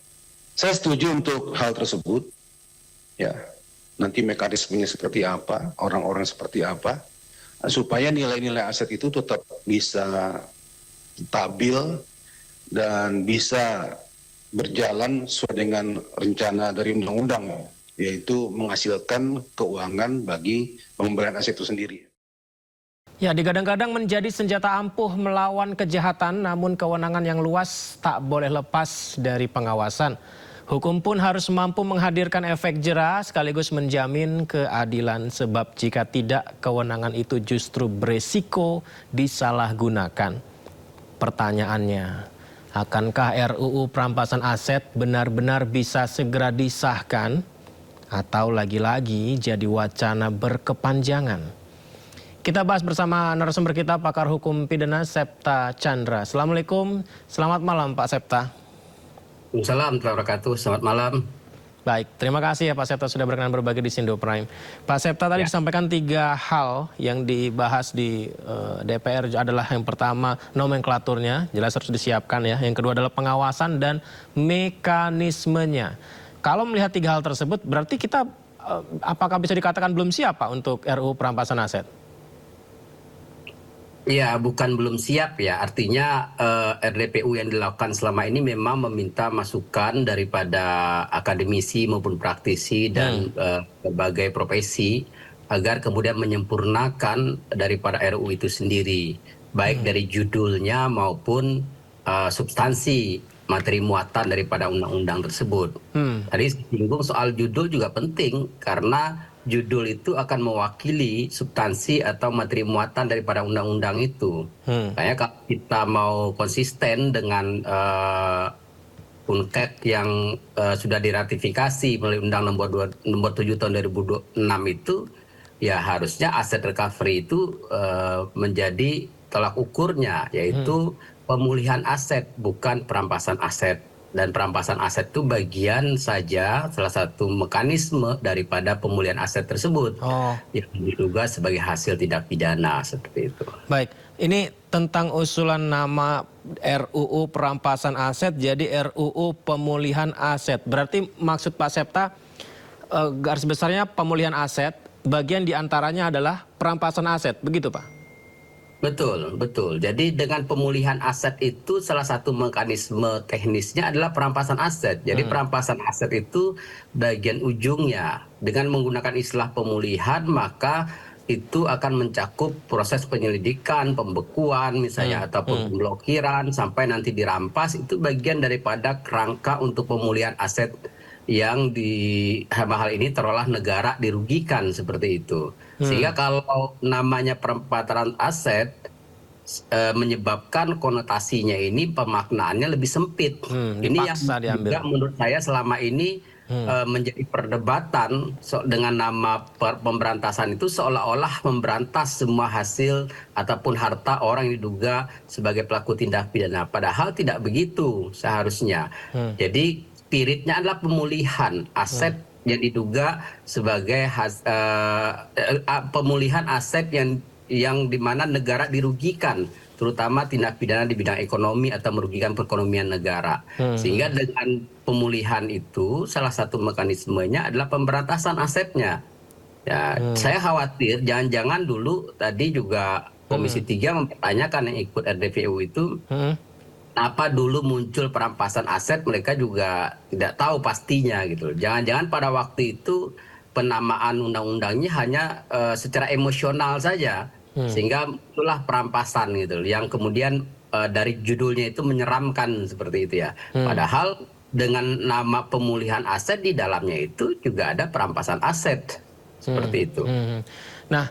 Saya setuju untuk hal tersebut. Ya, nanti mekanismenya seperti apa, orang-orang seperti apa, supaya nilai-nilai aset itu tetap bisa stabil dan bisa berjalan sesuai dengan rencana dari undang-undang, yaitu menghasilkan keuangan bagi pengembalian aset itu sendiri. Ya, digadang-gadang menjadi senjata ampuh melawan kejahatan, namun kewenangan yang luas tak boleh lepas dari pengawasan. Hukum pun harus mampu menghadirkan efek jera sekaligus menjamin keadilan, sebab jika tidak, kewenangan itu justru beresiko disalahgunakan. Pertanyaannya, akankah RUU Perampasan Aset benar-benar bisa segera disahkan atau lagi-lagi jadi wacana berkepanjangan? Kita bahas bersama narasumber kita, pakar hukum pidana Septa Chandra. Assalamualaikum, selamat malam Pak Septa. Assalamualaikum warahmatullahi wabarakatuh. Selamat malam. Baik, terima kasih ya Pak Septa sudah berkenan berbagi di Sindo Prime. Pak Septa tadi disampaikan 3 hal yang dibahas di DPR adalah yang pertama nomenklaturnya, jelas harus disiapkan ya. Yang kedua adalah pengawasan dan mekanismenya. Kalau melihat 3 hal tersebut, berarti kita apakah bisa dikatakan belum siap Pak untuk RUU Perampasan Aset? Ya, bukan belum siap ya. Artinya RDPU yang dilakukan selama ini memang meminta masukan daripada akademisi maupun praktisi dan berbagai profesi agar kemudian menyempurnakan daripada RUU itu sendiri. Baik dari judulnya maupun substansi materi muatan daripada undang-undang tersebut. Tadi singgung soal judul juga penting karena judul itu akan mewakili substansi atau materi muatan daripada undang-undang itu. Makanya kalau kita mau konsisten dengan UNCAC yang sudah diratifikasi melalui Undang nomor 7 tahun 2006 itu, ya harusnya aset recovery itu menjadi tolak ukurnya, yaitu pemulihan aset, bukan perampasan aset. Dan perampasan aset itu bagian saja, salah satu mekanisme daripada pemulihan aset tersebut yang diduga sebagai hasil tindak pidana seperti itu. Baik, ini tentang usulan nama RUU Perampasan Aset jadi RUU Pemulihan Aset. Berarti maksud Pak Septa garis besarnya pemulihan aset, bagian diantaranya adalah perampasan aset, begitu Pak? Betul, betul. Jadi dengan pemulihan aset itu salah satu mekanisme teknisnya adalah perampasan aset. Jadi perampasan aset itu bagian ujungnya. Dengan menggunakan istilah pemulihan maka itu akan mencakup proses penyelidikan, pembekuan misalnya ataupun pemblokiran sampai nanti dirampas. Itu bagian daripada kerangka untuk pemulihan aset yang di hal ini terolah negara dirugikan seperti itu. Sehingga kalau namanya perampasan aset menyebabkan konotasinya ini pemaknaannya lebih sempit. Ini yang juga menurut saya selama ini menjadi perdebatan dengan nama pemberantasan itu seolah-olah memberantas semua hasil ataupun harta orang yang diduga sebagai pelaku tindak pidana. Padahal tidak begitu seharusnya. Jadi spiritnya adalah pemulihan aset yang diduga sebagai pemulihan aset yang dimana negara dirugikan, terutama tindak pidana di bidang ekonomi atau merugikan perekonomian negara. Sehingga dengan pemulihan itu salah satu mekanismenya adalah pemberantasan asetnya. Ya, saya khawatir jangan-jangan dulu tadi juga Komisi 3 mempertanyakan yang ikut RDPU itu kenapa dulu muncul perampasan aset, mereka juga tidak tahu pastinya gitu. Jangan-jangan pada waktu itu penamaan undang-undangnya hanya secara emosional saja. Sehingga itulah perampasan gitu loh, yang kemudian dari judulnya itu menyeramkan seperti itu ya. Padahal dengan nama pemulihan aset di dalamnya itu juga ada perampasan aset seperti itu. Nah,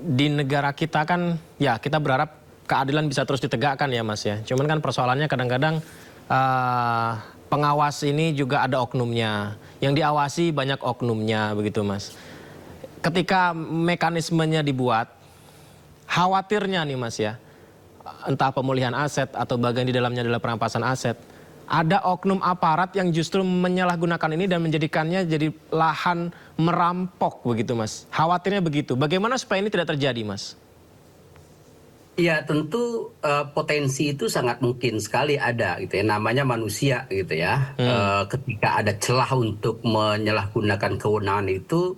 di negara kita kan ya kita berharap keadilan bisa terus ditegakkan ya Mas ya. Cuman kan persoalannya kadang-kadang pengawas ini juga ada oknumnya. Yang diawasi banyak oknumnya begitu Mas. Ketika mekanismenya dibuat, khawatirnya nih Mas ya, entah pemulihan aset atau bagian di dalamnya adalah perampasan aset, ada oknum aparat yang justru menyalahgunakan ini dan menjadikannya jadi lahan merampok begitu Mas. Khawatirnya begitu. Bagaimana supaya ini tidak terjadi Mas? Ya tentu potensi itu sangat mungkin sekali ada gitu ya, namanya manusia gitu ya. Ketika ada celah untuk menyalahgunakan kewenangan itu,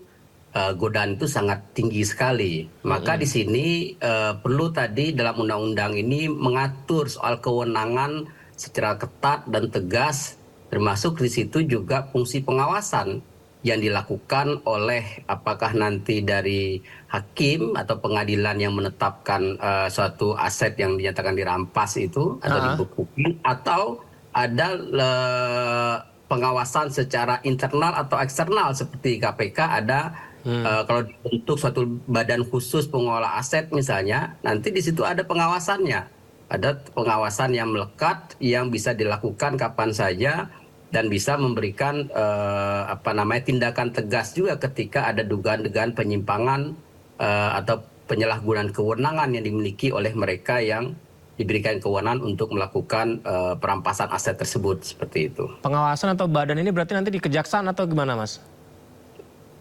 godaan itu sangat tinggi sekali. Maka di sini perlu tadi dalam undang-undang ini mengatur soal kewenangan secara ketat dan tegas, termasuk di situ juga fungsi pengawasan yang dilakukan oleh apakah nanti dari hakim atau pengadilan yang menetapkan suatu aset yang dinyatakan dirampas itu atau dibekukan, atau ada pengawasan secara internal atau eksternal seperti KPK ada kalau dibentuk suatu badan khusus pengelola aset misalnya, nanti di situ ada pengawasannya, ada pengawasan yang melekat yang bisa dilakukan kapan saja dan bisa memberikan tindakan tegas juga ketika ada dugaan-dugaan penyimpangan atau penyalahgunaan kewenangan yang dimiliki oleh mereka yang diberikan kewenangan untuk melakukan perampasan aset tersebut, seperti itu. Pengawasan atau badan ini berarti nanti di kejaksaan atau gimana Mas?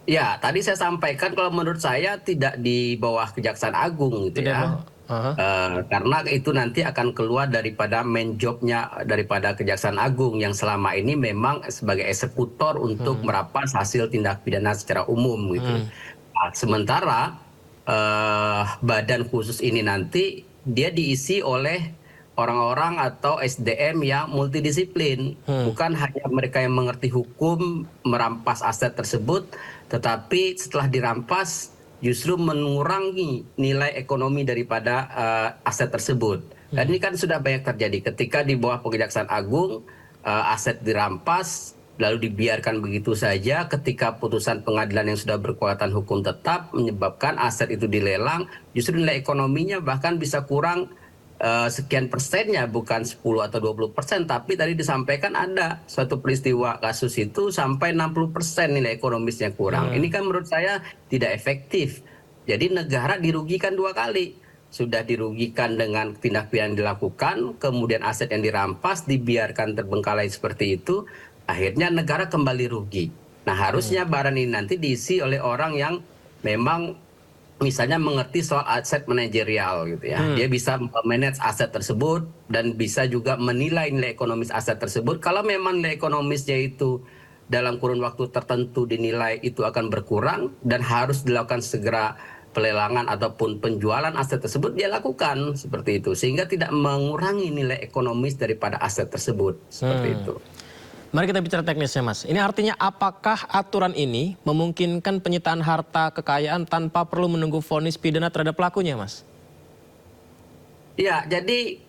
Ya, tadi saya sampaikan kalau menurut saya tidak di bawah Kejaksaan Agung gitu ya. Karena itu nanti akan keluar daripada main jobnya daripada Kejaksaan Agung yang selama ini memang sebagai eksekutor untuk merampas hasil tindak pidana secara umum gitu. Nah, sementara badan khusus ini nanti dia diisi oleh orang-orang atau SDM yang multidisiplin, bukan hanya mereka yang mengerti hukum merampas aset tersebut, tetapi setelah dirampas justru mengurangi nilai ekonomi daripada aset tersebut. Dan ini kan sudah banyak terjadi ketika di bawah Kejaksaan Agung aset dirampas lalu dibiarkan begitu saja, ketika putusan pengadilan yang sudah berkekuatan hukum tetap menyebabkan aset itu dilelang, justru nilai ekonominya bahkan bisa kurang sekian persennya, bukan 10 atau 20%, tapi tadi disampaikan ada suatu peristiwa kasus itu sampai 60% nilai ekonomisnya kurang. Ini kan menurut saya tidak efektif. Jadi negara dirugikan dua kali. Sudah dirugikan dengan tindak pidana yang dilakukan, kemudian aset yang dirampas dibiarkan terbengkalai seperti itu, akhirnya negara kembali rugi. Nah, harusnya barang ini nanti diisi oleh orang yang memang misalnya mengerti soal aset manajerial gitu ya. Dia bisa manage aset tersebut dan bisa juga menilai nilai ekonomis aset tersebut. Kalau memang nilai ekonomisnya itu dalam kurun waktu tertentu dinilai itu akan berkurang dan harus dilakukan segera pelelangan ataupun penjualan aset tersebut, dia lakukan seperti itu sehingga tidak mengurangi nilai ekonomis daripada aset tersebut, seperti itu. Mari kita bicara teknisnya Mas. Ini artinya apakah aturan ini memungkinkan penyitaan harta kekayaan tanpa perlu menunggu vonis pidana terhadap pelakunya Mas? Ya, jadi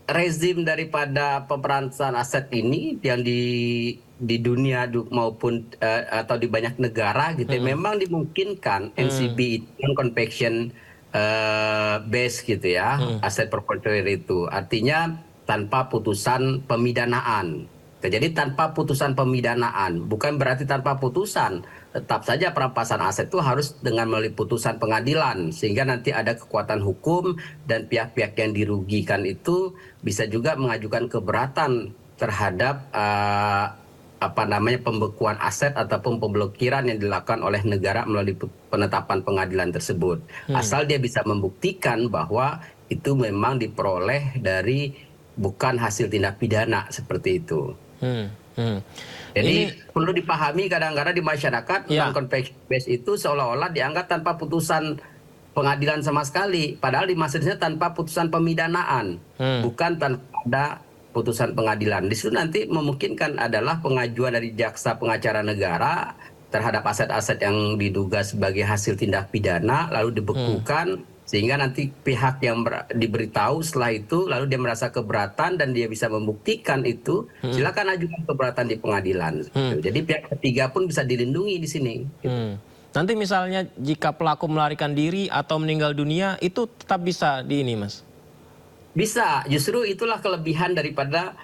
rezim daripada pemberantasan aset ini yang di dunia maupun atau di banyak negara gitu memang dimungkinkan NCB itu conviction base gitu ya, aset portfolio itu. Artinya tanpa putusan pemidanaan. Jadi tanpa putusan pemidanaan, bukan berarti tanpa putusan. Tetap saja perampasan aset itu harus dengan melalui putusan pengadilan, sehingga nanti ada kekuatan hukum dan pihak-pihak yang dirugikan itu bisa juga mengajukan keberatan terhadap pembekuan aset ataupun pemblokiran yang dilakukan oleh negara melalui penetapan pengadilan tersebut. Asal dia bisa membuktikan bahwa itu memang diperoleh dari bukan hasil tindak pidana seperti itu. Jadi perlu dipahami kadang-kadang di masyarakat non-conviction base itu seolah-olah dianggap tanpa putusan pengadilan sama sekali. Padahal di maksudnya tanpa putusan pemidanaan, bukan tanpa ada putusan pengadilan. Di situ nanti memungkinkan adalah pengajuan dari jaksa pengacara negara terhadap aset-aset yang diduga sebagai hasil tindak pidana lalu dibekukan sehingga nanti pihak yang diberitahu setelah itu lalu dia merasa keberatan dan dia bisa membuktikan itu, silakan ajukan keberatan di pengadilan. Jadi pihak ketiga pun bisa dilindungi di sini. Nanti misalnya jika pelaku melarikan diri atau meninggal dunia itu tetap bisa di ini, Mas? Bisa, justru itulah kelebihan daripada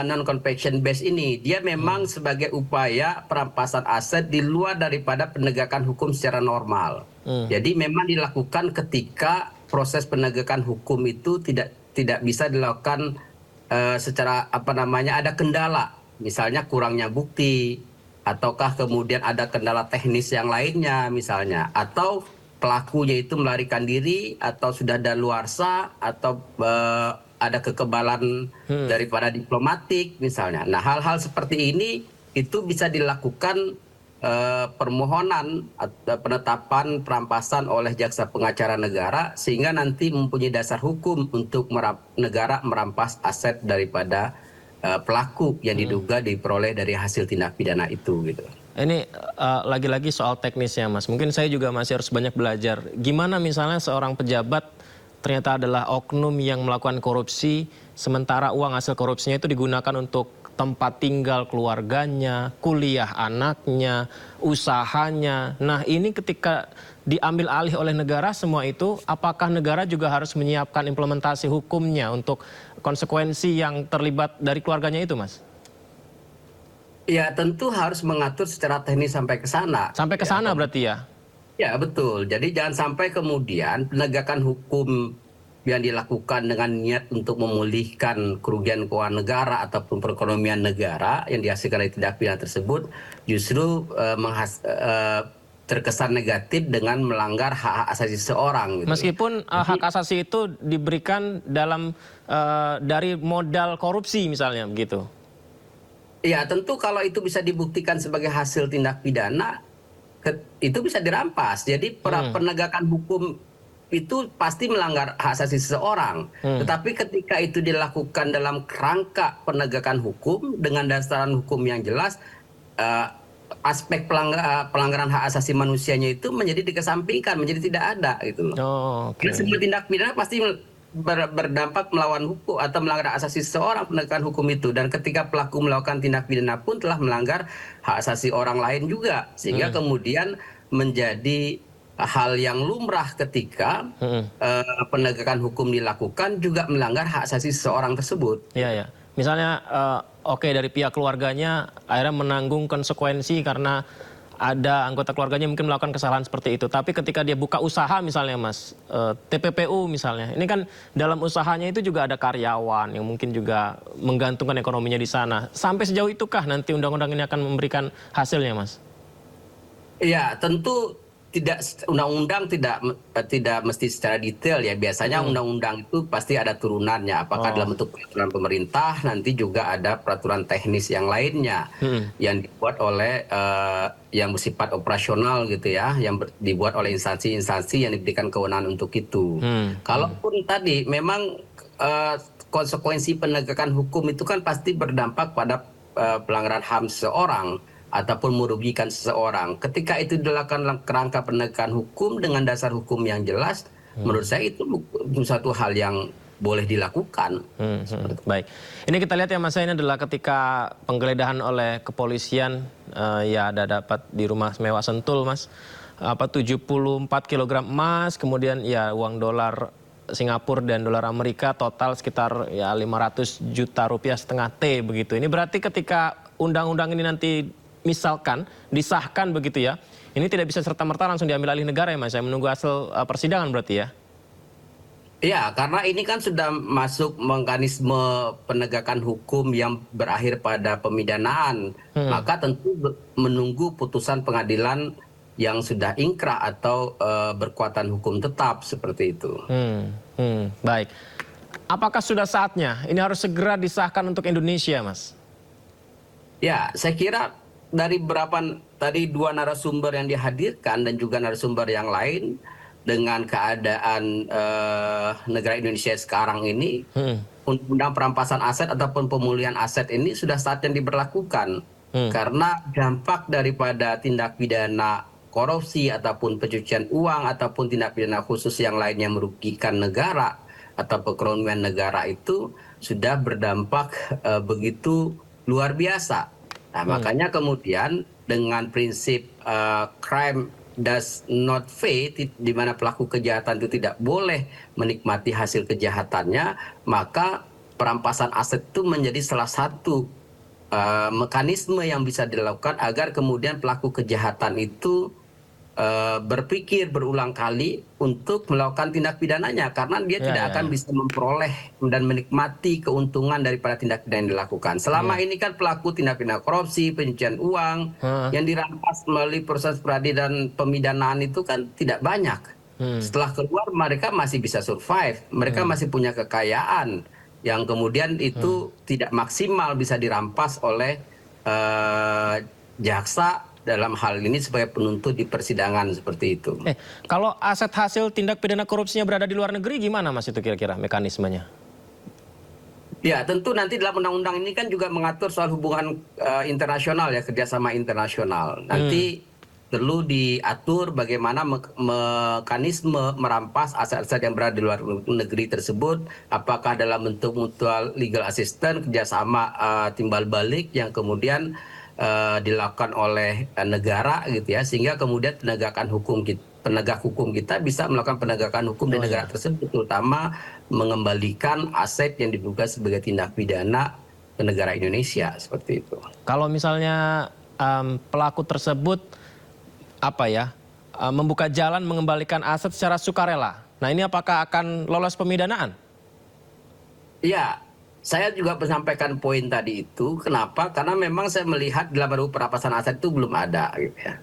non-conviction based ini. Dia memang sebagai upaya perampasan aset di luar daripada penegakan hukum secara normal. Jadi memang dilakukan ketika proses penegakan hukum itu tidak bisa dilakukan secara ada kendala, misalnya kurangnya bukti, ataukah kemudian ada kendala teknis yang lainnya misalnya, atau pelakunya itu melarikan diri atau sudah daluarsa atau ada kekebalan daripada diplomatik misalnya. Nah, hal-hal seperti ini itu bisa dilakukan permohonan atau penetapan perampasan oleh jaksa pengacara negara sehingga nanti mempunyai dasar hukum untuk negara merampas aset daripada pelaku yang diduga diperoleh dari hasil tindak pidana itu gitu. Ini lagi-lagi soal teknisnya, Mas. Mungkin saya juga masih harus banyak belajar. Gimana misalnya seorang pejabat ternyata adalah oknum yang melakukan korupsi, sementara uang hasil korupsinya itu digunakan untuk tempat tinggal keluarganya, kuliah anaknya, usahanya. Nah, ini ketika diambil alih oleh negara semua itu, apakah negara juga harus menyiapkan implementasi hukumnya untuk konsekuensi yang terlibat dari keluarganya itu, Mas? Ya, tentu harus mengatur secara teknis sampai ke sana. Sampai ke sana berarti ya? Ya, betul. Jadi jangan sampai kemudian penegakan hukum yang dilakukan dengan niat untuk memulihkan kerugian keuangan negara ataupun perekonomian negara yang dihasilkan dari tindak pidana tersebut justru terkesan negatif dengan melanggar hak asasi seseorang. Gitu. Meskipun hak asasi itu diberikan dalam dari modal korupsi misalnya begitu. Ya, tentu kalau itu bisa dibuktikan sebagai hasil tindak pidana, itu bisa dirampas. Jadi penegakan hukum itu pasti melanggar hak asasi seseorang. Tetapi ketika itu dilakukan dalam kerangka penegakan hukum dengan dasaran hukum yang jelas, aspek pelanggaran hak asasi manusianya itu menjadi dikesampingkan, menjadi tidak ada gitu loh. Dan semua tindak pidana pasti berdampak melawan hukum atau melanggar hak asasi seseorang, penegakan hukum itu. Dan ketika pelaku melakukan tindak pidana pun telah melanggar hak asasi orang lain juga, sehingga kemudian menjadi hal yang lumrah ketika penegakan hukum dilakukan juga melanggar hak asasi seseorang tersebut. Iya, ya. Misalnya dari pihak keluarganya akhirnya menanggung konsekuensi karena ada anggota keluarganya mungkin melakukan kesalahan seperti itu. Tapi ketika dia buka usaha misalnya, Mas, TPPU misalnya, ini kan dalam usahanya itu juga ada karyawan yang mungkin juga menggantungkan ekonominya di sana. Sampai sejauh itukah nanti undang-undang ini akan memberikan hasilnya, Mas? Iya, tentu undang-undang tidak mesti secara detail ya. Biasanya undang-undang itu pasti ada turunannya. Apakah dalam bentuk peraturan pemerintah, nanti juga ada peraturan teknis yang lainnya yang dibuat oleh yang bersifat operasional gitu ya, yang dibuat oleh instansi-instansi yang diberikan kewenangan untuk itu. Kalaupun tadi memang konsekuensi penegakan hukum itu kan pasti berdampak pada pelanggaran HAM seseorang ataupun merugikan seseorang. Ketika itu dilakukan dalam kerangka penegakan hukum dengan dasar hukum yang jelas, menurut saya itu satu hal yang boleh dilakukan. Baik. Ini kita lihat ya, Mas, ini adalah ketika penggeledahan oleh kepolisian ya ada dapat di rumah mewah Sentul, Mas. 74 kg emas, kemudian ya uang dolar Singapura dan dolar Amerika total sekitar ya 500 juta rupiah setengah T begitu. Ini berarti ketika undang-undang ini nanti misalkan disahkan begitu ya, ini tidak bisa serta-merta langsung diambil alih negara ya, Mas? Saya menunggu hasil persidangan berarti ya? Iya, karena ini kan sudah masuk mekanisme penegakan hukum yang berakhir pada pemidanaan. Maka tentu menunggu putusan pengadilan yang sudah ingkrah atau berkuatan hukum tetap seperti itu. Baik. Apakah sudah saatnya ini harus segera disahkan untuk Indonesia, Mas? Ya, saya kira dari tadi dua narasumber yang dihadirkan dan juga narasumber yang lain dengan keadaan negara Indonesia sekarang ini, undang perampasan aset ataupun pemulihan aset ini sudah saatnya diberlakukan. Karena dampak daripada tindak pidana korupsi ataupun pencucian uang ataupun tindak pidana khusus yang lainnya merugikan negara atau perekonomian negara itu sudah berdampak begitu luar biasa. Nah, makanya kemudian dengan prinsip crime does not pay, di mana pelaku kejahatan itu tidak boleh menikmati hasil kejahatannya, maka perampasan aset itu menjadi salah satu mekanisme yang bisa dilakukan agar kemudian pelaku kejahatan itu berpikir berulang kali untuk melakukan tindak pidananya, karena dia tidak akan bisa memperoleh dan menikmati keuntungan daripada tindak pidana yang dilakukan. Selama ini kan pelaku tindak pidana korupsi, pencucian uang yang dirampas melalui proses peradilan pemidanaan itu kan tidak banyak. Setelah keluar mereka masih bisa survive, mereka masih punya kekayaan yang kemudian itu tidak maksimal bisa dirampas oleh jaksa dalam hal ini sebagai penuntut di persidangan seperti itu. Kalau aset hasil tindak pidana korupsinya berada di luar negeri gimana Mas itu kira-kira mekanismenya? Ya tentu nanti dalam undang-undang ini kan juga mengatur soal hubungan internasional ya, kerjasama internasional. Nanti perlu diatur bagaimana mekanisme merampas aset-aset yang berada di luar negeri tersebut, apakah dalam bentuk mutual legal assistance, kerjasama timbal balik yang kemudian dilakukan oleh negara gitu ya, sehingga kemudian penegak hukum kita bisa melakukan penegakan hukum di negara tersebut, terutama mengembalikan aset yang diduga sebagai tindak pidana ke negara Indonesia seperti itu. Kalau misalnya pelaku tersebut membuka jalan mengembalikan aset secara sukarela, nah ini apakah akan lolos pemidanaan? Iya. Saya juga menyampaikan poin tadi itu. Kenapa? Karena memang saya melihat dalam baru perampasan aset itu belum ada. Gitu ya.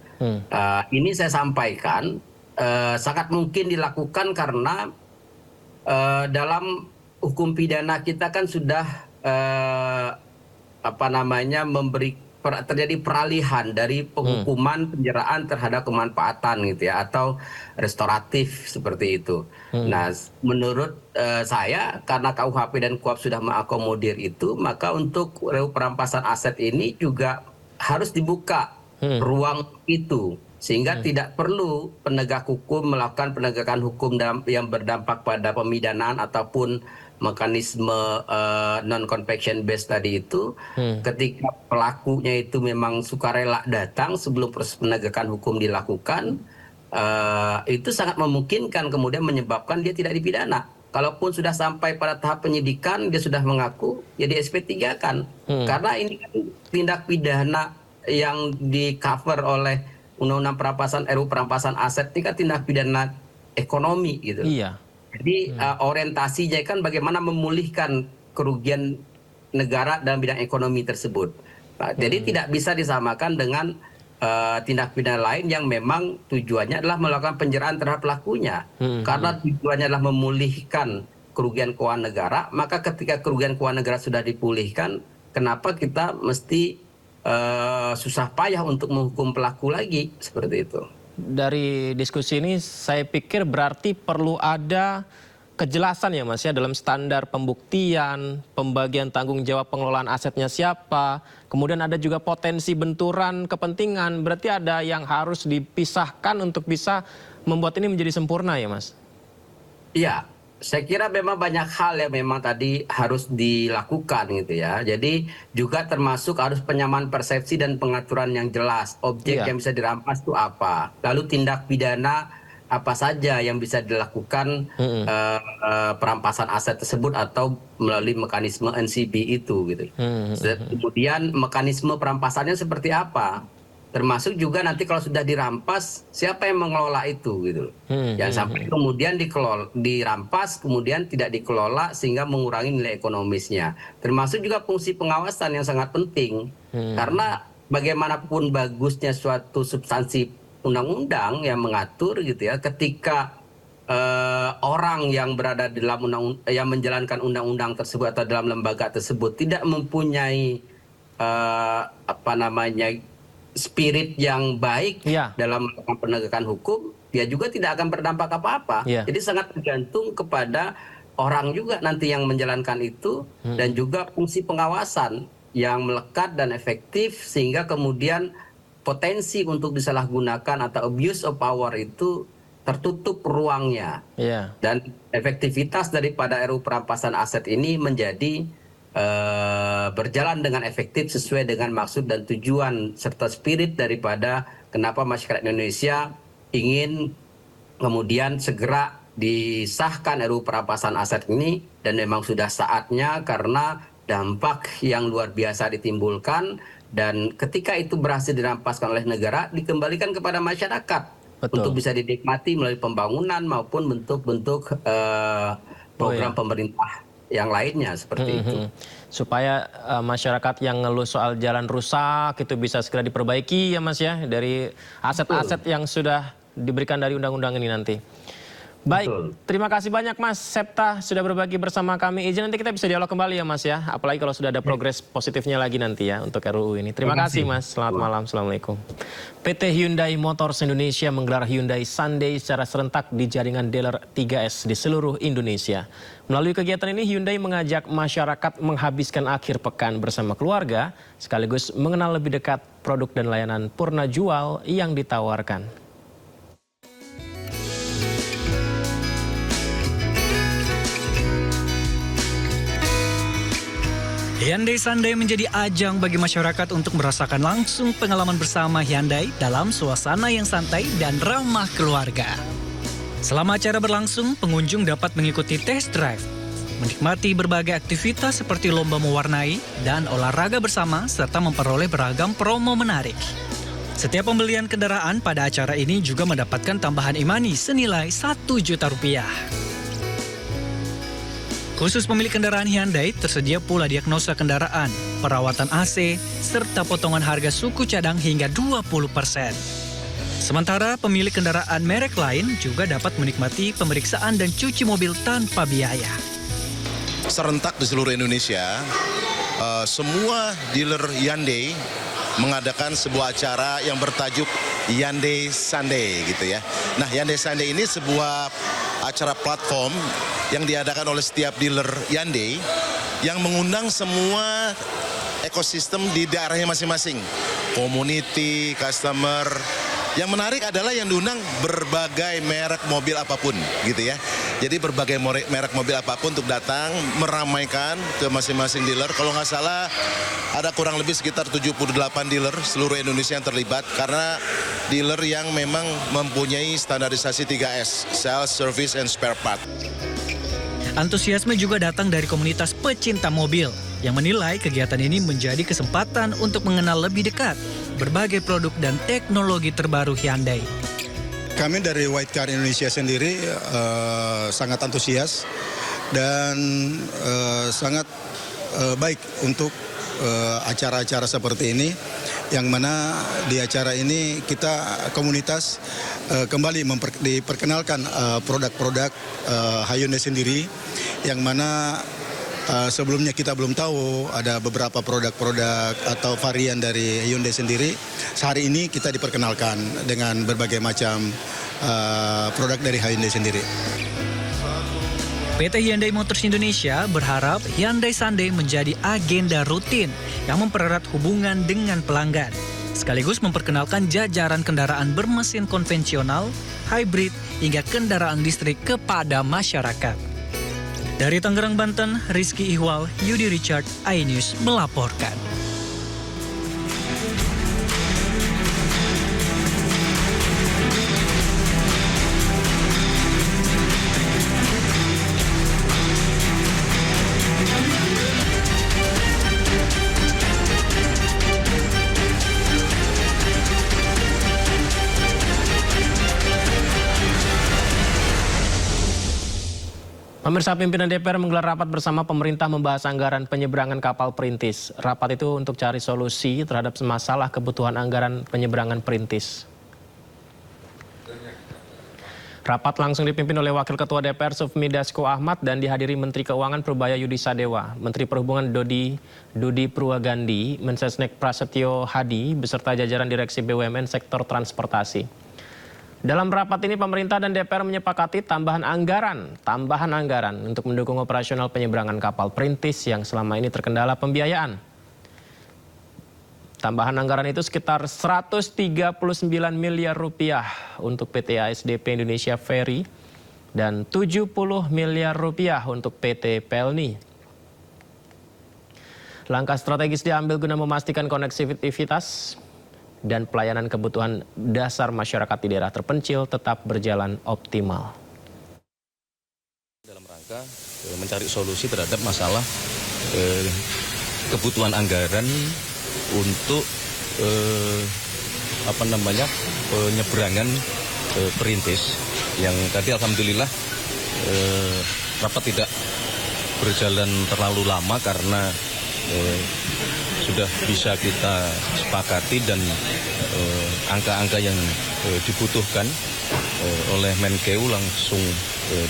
Ini saya sampaikan sangat mungkin dilakukan karena dalam hukum pidana kita kan sudah terjadi peralihan dari penghukuman penjeraan terhadap kemanfaatan gitu ya, atau restoratif seperti itu. Nah, menurut saya karena KUHP dan KUHP sudah mengakomodir itu, maka untuk perampasan aset ini juga harus dibuka ruang itu, sehingga tidak perlu penegak hukum melakukan penegakan hukum yang berdampak pada pemidanaan ataupun mekanisme non-conviction based tadi itu, ketika pelakunya itu memang sukarela datang sebelum proses penegakan hukum dilakukan, itu sangat memungkinkan kemudian menyebabkan dia tidak dipidana. Kalaupun sudah sampai pada tahap penyidikan, dia sudah mengaku, ya di SP3 kan. Karena ini kan tindak pidana yang di cover oleh Undang-Undang Perampasan Perampasan Aset ini kan tindak pidana ekonomi gitu. Iya. Jadi orientasinya kan bagaimana memulihkan kerugian negara dalam bidang ekonomi tersebut. Nah, jadi tidak bisa disamakan dengan tindak pidana lain yang memang tujuannya adalah melakukan penjeraan terhadap pelakunya. Karena tujuannya adalah memulihkan kerugian keuangan negara, maka ketika kerugian keuangan negara sudah dipulihkan, kenapa kita mesti susah payah untuk menghukum pelaku lagi seperti itu. Dari diskusi ini saya pikir berarti perlu ada kejelasan ya Mas ya dalam standar pembuktian, pembagian tanggung jawab pengelolaan asetnya siapa, kemudian ada juga potensi benturan kepentingan, berarti ada yang harus dipisahkan untuk bisa membuat ini menjadi sempurna ya Mas? Iya, saya kira memang banyak hal yang memang tadi harus dilakukan gitu ya. Jadi juga termasuk harus penyamaan persepsi dan pengaturan yang jelas. Objek yang bisa dirampas itu apa? Lalu tindak pidana apa saja yang bisa dilakukan perampasan aset tersebut atau melalui mekanisme NCB itu gitu. Kemudian mekanisme perampasannya seperti apa? Termasuk juga nanti kalau sudah dirampas, siapa yang mengelola itu gitu. Jangan sampai kemudian dirampas, kemudian tidak dikelola sehingga mengurangi nilai ekonomisnya. Termasuk juga fungsi pengawasan yang sangat penting. Karena bagaimanapun bagusnya suatu substansi undang-undang yang mengatur gitu ya, ketika orang yang berada di dalam yang menjalankan undang-undang tersebut atau dalam lembaga tersebut tidak mempunyai spirit yang baik dalam penegakan hukum, dia juga tidak akan berdampak apa-apa. Jadi sangat tergantung kepada orang juga nanti yang menjalankan itu dan juga fungsi pengawasan. yang melekat dan efektif sehingga kemudian potensi untuk disalahgunakan atau abuse of power itu tertutup ruangnya. Dan efektivitas daripada RUU perampasan aset ini menjadi berjalan dengan efektif sesuai dengan maksud dan tujuan serta spirit daripada kenapa masyarakat Indonesia ingin kemudian segera disahkan RUU perampasan aset ini, dan memang sudah saatnya karena dampak yang luar biasa ditimbulkan, dan ketika itu berhasil dirampaskan oleh negara dikembalikan kepada masyarakat untuk bisa dinikmati melalui pembangunan maupun bentuk-bentuk program pemerintah yang lainnya seperti itu. Supaya masyarakat yang ngeluh soal jalan rusak itu bisa segera diperbaiki ya Mas ya, dari aset-aset yang sudah diberikan dari undang-undang ini nanti. Baik, terima kasih banyak Mas Septa sudah berbagi bersama kami. Izin nanti kita bisa dialog kembali ya Mas ya, apalagi kalau sudah ada progres positifnya lagi nanti ya untuk RUU ini. Terima kasih Mas, selamat malam, Assalamualaikum. PT Hyundai Motors Indonesia menggelar Hyundai Sunday secara serentak di jaringan dealer 3S di seluruh Indonesia. Melalui kegiatan ini Hyundai mengajak masyarakat menghabiskan akhir pekan bersama keluarga sekaligus mengenal lebih dekat produk dan layanan purna jual yang ditawarkan. Hyundai Sunday menjadi ajang bagi masyarakat untuk merasakan langsung pengalaman bersama Hyundai dalam suasana yang santai dan ramah keluarga. Selama acara berlangsung, pengunjung dapat mengikuti test drive, menikmati berbagai aktivitas seperti lomba mewarnai dan olahraga bersama, serta memperoleh beragam promo menarik. Setiap pembelian kendaraan pada acara ini juga mendapatkan tambahan e-money senilai Rp1 juta. Khusus pemilik kendaraan Hyundai, tersedia pula diagnosa kendaraan, perawatan AC, serta potongan harga suku cadang hingga 20%. Sementara pemilik kendaraan merek lain juga dapat menikmati pemeriksaan dan cuci mobil tanpa biaya. Serentak di seluruh Indonesia, semua dealer Hyundai mengadakan sebuah acara yang bertajuk Hyundai Sunday gitu ya. Nah, Hyundai Sunday ini sebuah acara platform yang diadakan oleh setiap dealer Hyundai yang mengundang semua ekosistem di daerahnya masing-masing. Community, customer. Yang menarik adalah yang diundang berbagai merek mobil apapun gitu ya. Jadi berbagai merek mobil apapun untuk datang meramaikan ke masing-masing dealer. Kalau nggak salah ada kurang lebih sekitar 78 dealer seluruh Indonesia yang terlibat karena dealer yang memang mempunyai standarisasi 3S, Sales, Service, and Spare Part. Antusiasme juga datang dari komunitas pecinta mobil yang menilai kegiatan ini menjadi kesempatan untuk mengenal lebih dekat berbagai produk dan teknologi terbaru Hyundai. Kami dari White Car Indonesia sendiri sangat antusias dan sangat baik untuk acara-acara seperti ini, yang mana di acara ini kita komunitas kembali diperkenalkan produk-produk Hyundai sendiri, yang mana sebelumnya kita belum tahu ada beberapa produk-produk atau varian dari Hyundai sendiri. Hari ini kita diperkenalkan dengan berbagai macam produk dari Hyundai sendiri. PT Hyundai Motors Indonesia berharap Hyundai Sunday menjadi agenda rutin yang mempererat hubungan dengan pelanggan, sekaligus memperkenalkan jajaran kendaraan bermesin konvensional, hybrid, hingga kendaraan listrik kepada masyarakat. Dari Tangerang, Banten, Rizky Ihwal, Yudi Richard, iNews melaporkan. Pemirsa, pimpinan DPR menggelar rapat bersama pemerintah membahas anggaran penyeberangan kapal perintis. Rapat itu untuk cari solusi terhadap masalah kebutuhan anggaran penyeberangan perintis. Rapat langsung dipimpin oleh Wakil Ketua DPR Sufmi Dasko Ahmad dan dihadiri Menteri Keuangan Purbaya Yudi Sadewa, Menteri Perhubungan Dudi Purwagandi, Mensesnek Prasetyo Hadi, beserta jajaran Direksi BUMN Sektor Transportasi. Dalam rapat ini pemerintah dan DPR menyepakati tambahan anggaran untuk mendukung operasional penyeberangan kapal perintis yang selama ini terkendala pembiayaan. Tambahan anggaran itu sekitar 139 miliar rupiah untuk PT ASDP Indonesia Ferry dan 70 miliar rupiah untuk PT Pelni. Langkah strategis diambil guna memastikan konektivitas dan pelayanan kebutuhan dasar masyarakat di daerah terpencil tetap berjalan optimal. Dalam rangka mencari solusi terhadap masalah kebutuhan anggaran untuk penyeberangan perintis yang tadi alhamdulillah rapat tidak berjalan terlalu lama karena sudah bisa kita sepakati dan angka-angka yang dibutuhkan oleh Menkeu langsung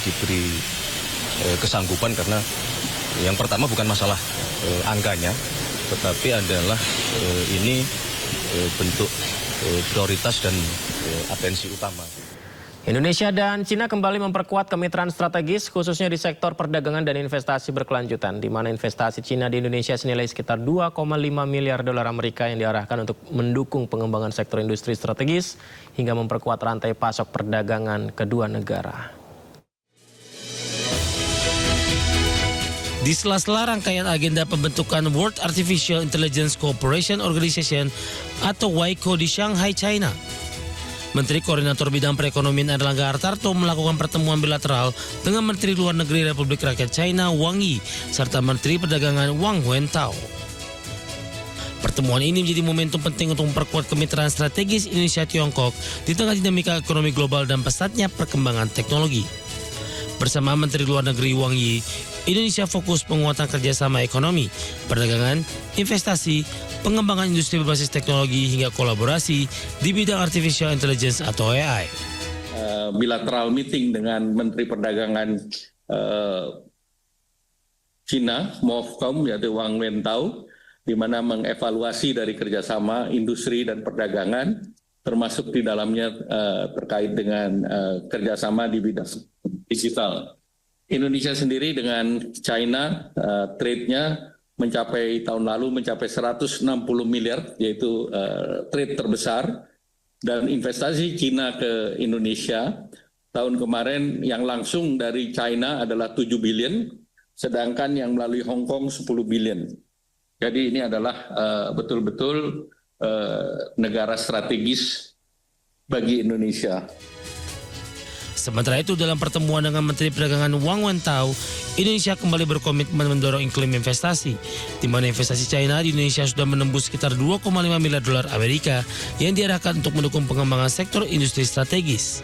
diberi kesanggupan karena yang pertama bukan masalah angkanya, tetapi adalah ini bentuk prioritas dan atensi utama. Indonesia dan Cina kembali memperkuat kemitraan strategis khususnya di sektor perdagangan dan investasi berkelanjutan, di mana investasi Cina di Indonesia senilai sekitar 2,5 miliar dolar Amerika yang diarahkan untuk mendukung pengembangan sektor industri strategis hingga memperkuat rantai pasok perdagangan kedua negara. Di sela-sela rangkaian agenda pembentukan World Artificial Intelligence Cooperation Organization atau WICO di Shanghai, China, Menteri Koordinator Bidang Perekonomian Erlangga Hartarto melakukan pertemuan bilateral dengan Menteri Luar Negeri Republik Rakyat China Wang Yi serta Menteri Perdagangan Wang Wentao. Pertemuan ini menjadi momentum penting untuk memperkuat kemitraan strategis Indonesia-Tiongkok di tengah dinamika ekonomi global dan pesatnya perkembangan teknologi. Bersama Menteri Luar Negeri Wang Yi, Indonesia fokus penguatan kerjasama ekonomi, perdagangan, investasi, pengembangan industri berbasis teknologi hingga kolaborasi di bidang artificial intelligence atau AI. Bilateral meeting dengan Menteri Perdagangan Cina, MOFCOM, yaitu Wang Wentao, di mana mengevaluasi dari kerjasama industri dan perdagangan, termasuk di dalamnya terkait dengan kerjasama di bidang digital. Indonesia sendiri dengan China trade-nya tahun lalu mencapai 160 miliar, yaitu trade terbesar, dan investasi China ke Indonesia tahun kemarin yang langsung dari China adalah 7 billion, sedangkan yang melalui Hong Kong 10 billion. Jadi ini adalah betul-betul negara strategis bagi Indonesia. Sementara itu dalam pertemuan dengan Menteri Perdagangan Wang Wentao, Indonesia kembali berkomitmen mendorong iklim investasi, di mana investasi China di Indonesia sudah menembus sekitar 2,5 miliar dolar Amerika yang diarahkan untuk mendukung pengembangan sektor industri strategis,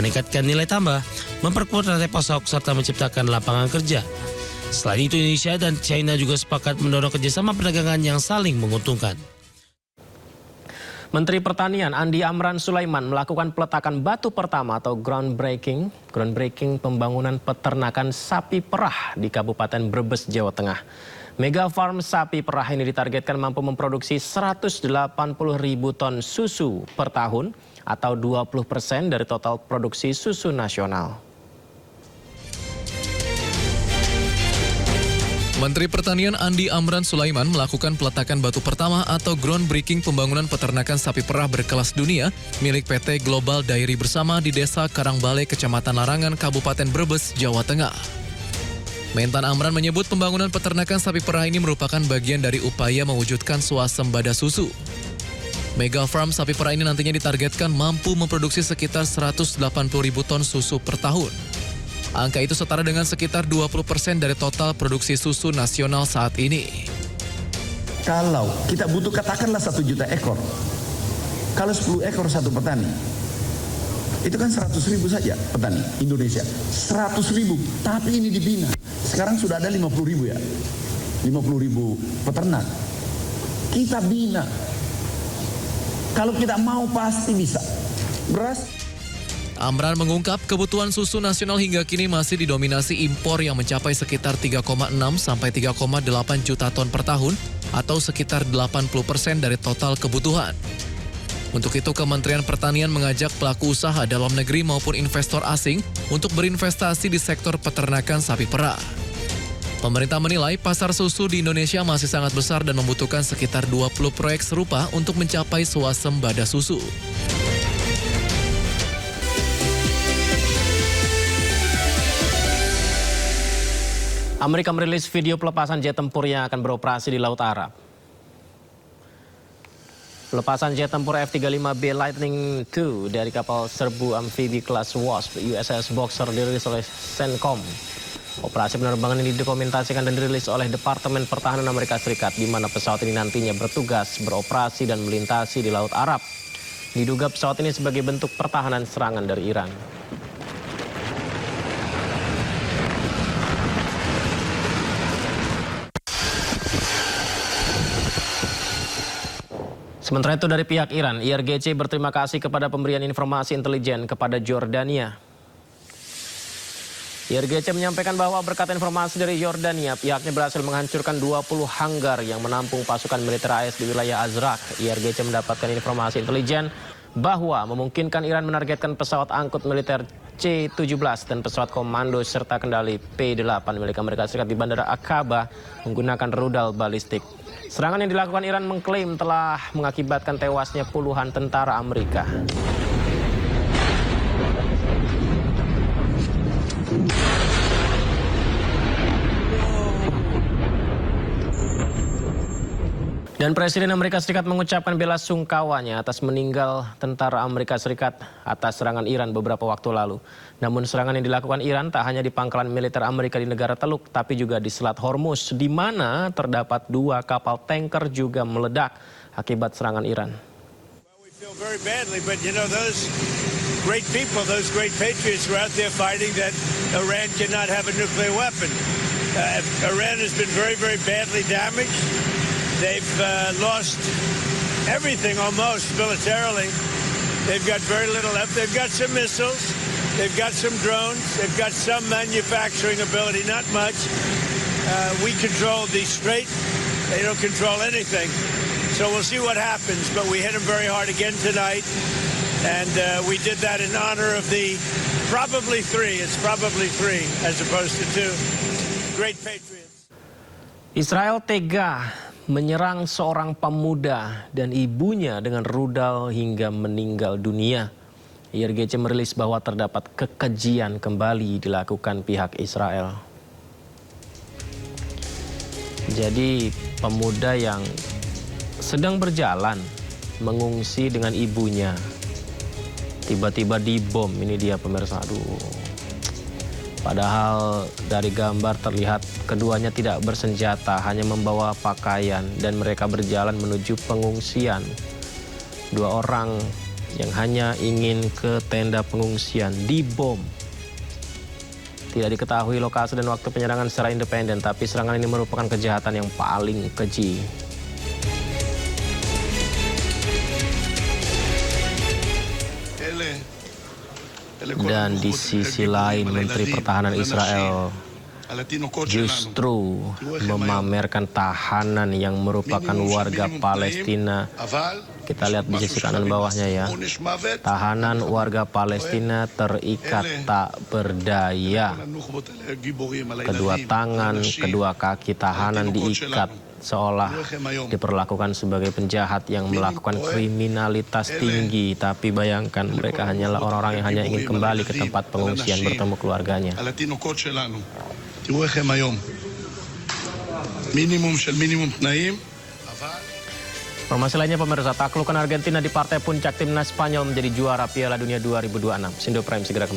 meningkatkan nilai tambah, memperkuat rantai pasok, serta menciptakan lapangan kerja. Selain itu, Indonesia dan China juga sepakat mendorong kerjasama perdagangan yang saling menguntungkan. Menteri Pertanian Andi Amran Sulaiman melakukan peletakan batu pertama atau groundbreaking pembangunan peternakan sapi perah di Kabupaten Brebes, Jawa Tengah. Mega Farm sapi perah ini ditargetkan mampu memproduksi 180.000 ton susu per tahun atau 20% dari total produksi susu nasional. Menteri Pertanian Andi Amran Sulaiman melakukan peletakan batu pertama atau groundbreaking pembangunan peternakan sapi perah berkelas dunia milik PT Global Dairy Bersama di Desa Karangbale, Kecamatan Larangan, Kabupaten Brebes, Jawa Tengah. Mentan Amran menyebut pembangunan peternakan sapi perah ini merupakan bagian dari upaya mewujudkan swasembada susu. Mega Farm sapi perah ini nantinya ditargetkan mampu memproduksi sekitar 180.000 ton susu per tahun. Angka itu setara dengan sekitar 20% dari total produksi susu nasional saat ini. Kalau kita butuh katakanlah 1 juta ekor, kalau 10 ekor satu petani, itu kan 100.000 saja petani Indonesia. 100.000, tapi ini dibina. Sekarang sudah ada 50.000 ya, 50.000 peternak. Kita bina. Kalau kita mau pasti bisa. Beras. Amran mengungkap kebutuhan susu nasional hingga kini masih didominasi impor yang mencapai sekitar 3,6 sampai 3,8 juta ton per tahun atau sekitar 80% dari total kebutuhan. Untuk itu Kementerian Pertanian mengajak pelaku usaha dalam negeri maupun investor asing untuk berinvestasi di sektor peternakan sapi perah. Pemerintah menilai pasar susu di Indonesia masih sangat besar dan membutuhkan sekitar 20 proyek serupa untuk mencapai swasembada susu. Amerika merilis video pelepasan jet tempur yang akan beroperasi di Laut Arab. Pelepasan jet tempur F-35B Lightning II dari kapal serbu amfibi kelas Wasp USS Boxer dirilis oleh CENTCOM. Operasi penerbangan ini didokumentasikan dan dirilis oleh Departemen Pertahanan Amerika Serikat, di mana pesawat ini nantinya bertugas beroperasi dan melintasi di Laut Arab. Diduga pesawat ini sebagai bentuk pertahanan serangan dari Iran. Sementara itu dari pihak Iran, IRGC berterima kasih kepada pemberian informasi intelijen kepada Jordania. IRGC menyampaikan bahwa berkat informasi dari Yordania, pihaknya berhasil menghancurkan 20 hanggar yang menampung pasukan militer AS di wilayah Azraq. IRGC mendapatkan informasi intelijen bahwa memungkinkan Iran menargetkan pesawat angkut militer C-17 dan pesawat komando serta kendali P-8 milik Amerika Serikat di Bandara Aqaba menggunakan rudal balistik. Serangan yang dilakukan Iran mengklaim telah mengakibatkan tewasnya puluhan tentara Amerika. Dan Presiden Amerika Serikat mengucapkan bela sungkawanya atas meninggal tentara Amerika Serikat atas serangan Iran beberapa waktu lalu. Namun serangan yang dilakukan Iran tak hanya di pangkalan militer Amerika di negara Teluk, tapi juga di Selat Hormuz, di mana terdapat 2 kapal tanker juga meledak akibat serangan Iran. Very badly, but you know, those great people, those great patriots were out there fighting that Iran cannot have a nuclear weapon. Iran has been very, very badly damaged. They've lost everything almost militarily. They've got very little left. They've got some missiles. They've got some drones. They've got some manufacturing ability, not much. We control the Strait. They don't control anything. So we'll see what happens. But we hit them very hard again tonight. And we did that in honor of the probably 3. It's probably 3 as opposed to 2. Great patriots. Israel tega menyerang seorang pemuda dan ibunya dengan rudal hingga meninggal dunia. IRGC merilis bahwa terdapat kekejian kembali dilakukan pihak Israel. Jadi pemuda yang sedang berjalan mengungsi dengan ibunya tiba-tiba dibom. Ini dia pemirsa. Aduh. Padahal dari gambar terlihat keduanya tidak bersenjata, hanya membawa pakaian dan mereka berjalan menuju pengungsian. 2 orang yang hanya ingin ke tenda pengungsian dibom. Tidak diketahui lokasi dan waktu penyerangan secara independen, tapi serangan ini merupakan kejahatan yang paling keji. Dan di sisi lain, Menteri Pertahanan Israel justru memamerkan tahanan yang merupakan warga Palestina. Kita lihat di sisi kanan bawahnya ya. Tahanan warga Palestina terikat tak berdaya. Kedua tangan, kedua kaki tahanan diikat seolah diperlakukan sebagai penjahat yang melakukan kriminalitas tinggi. Tapi bayangkan, mereka hanyalah orang-orang yang hanya ingin kembali ke tempat pengungsian bertemu keluarganya. Informasi lainnya pemirsa, taklukan Argentina di partai puncak timnas Spanyol menjadi juara Piala Dunia 2026. Sindo Prime segera kembali.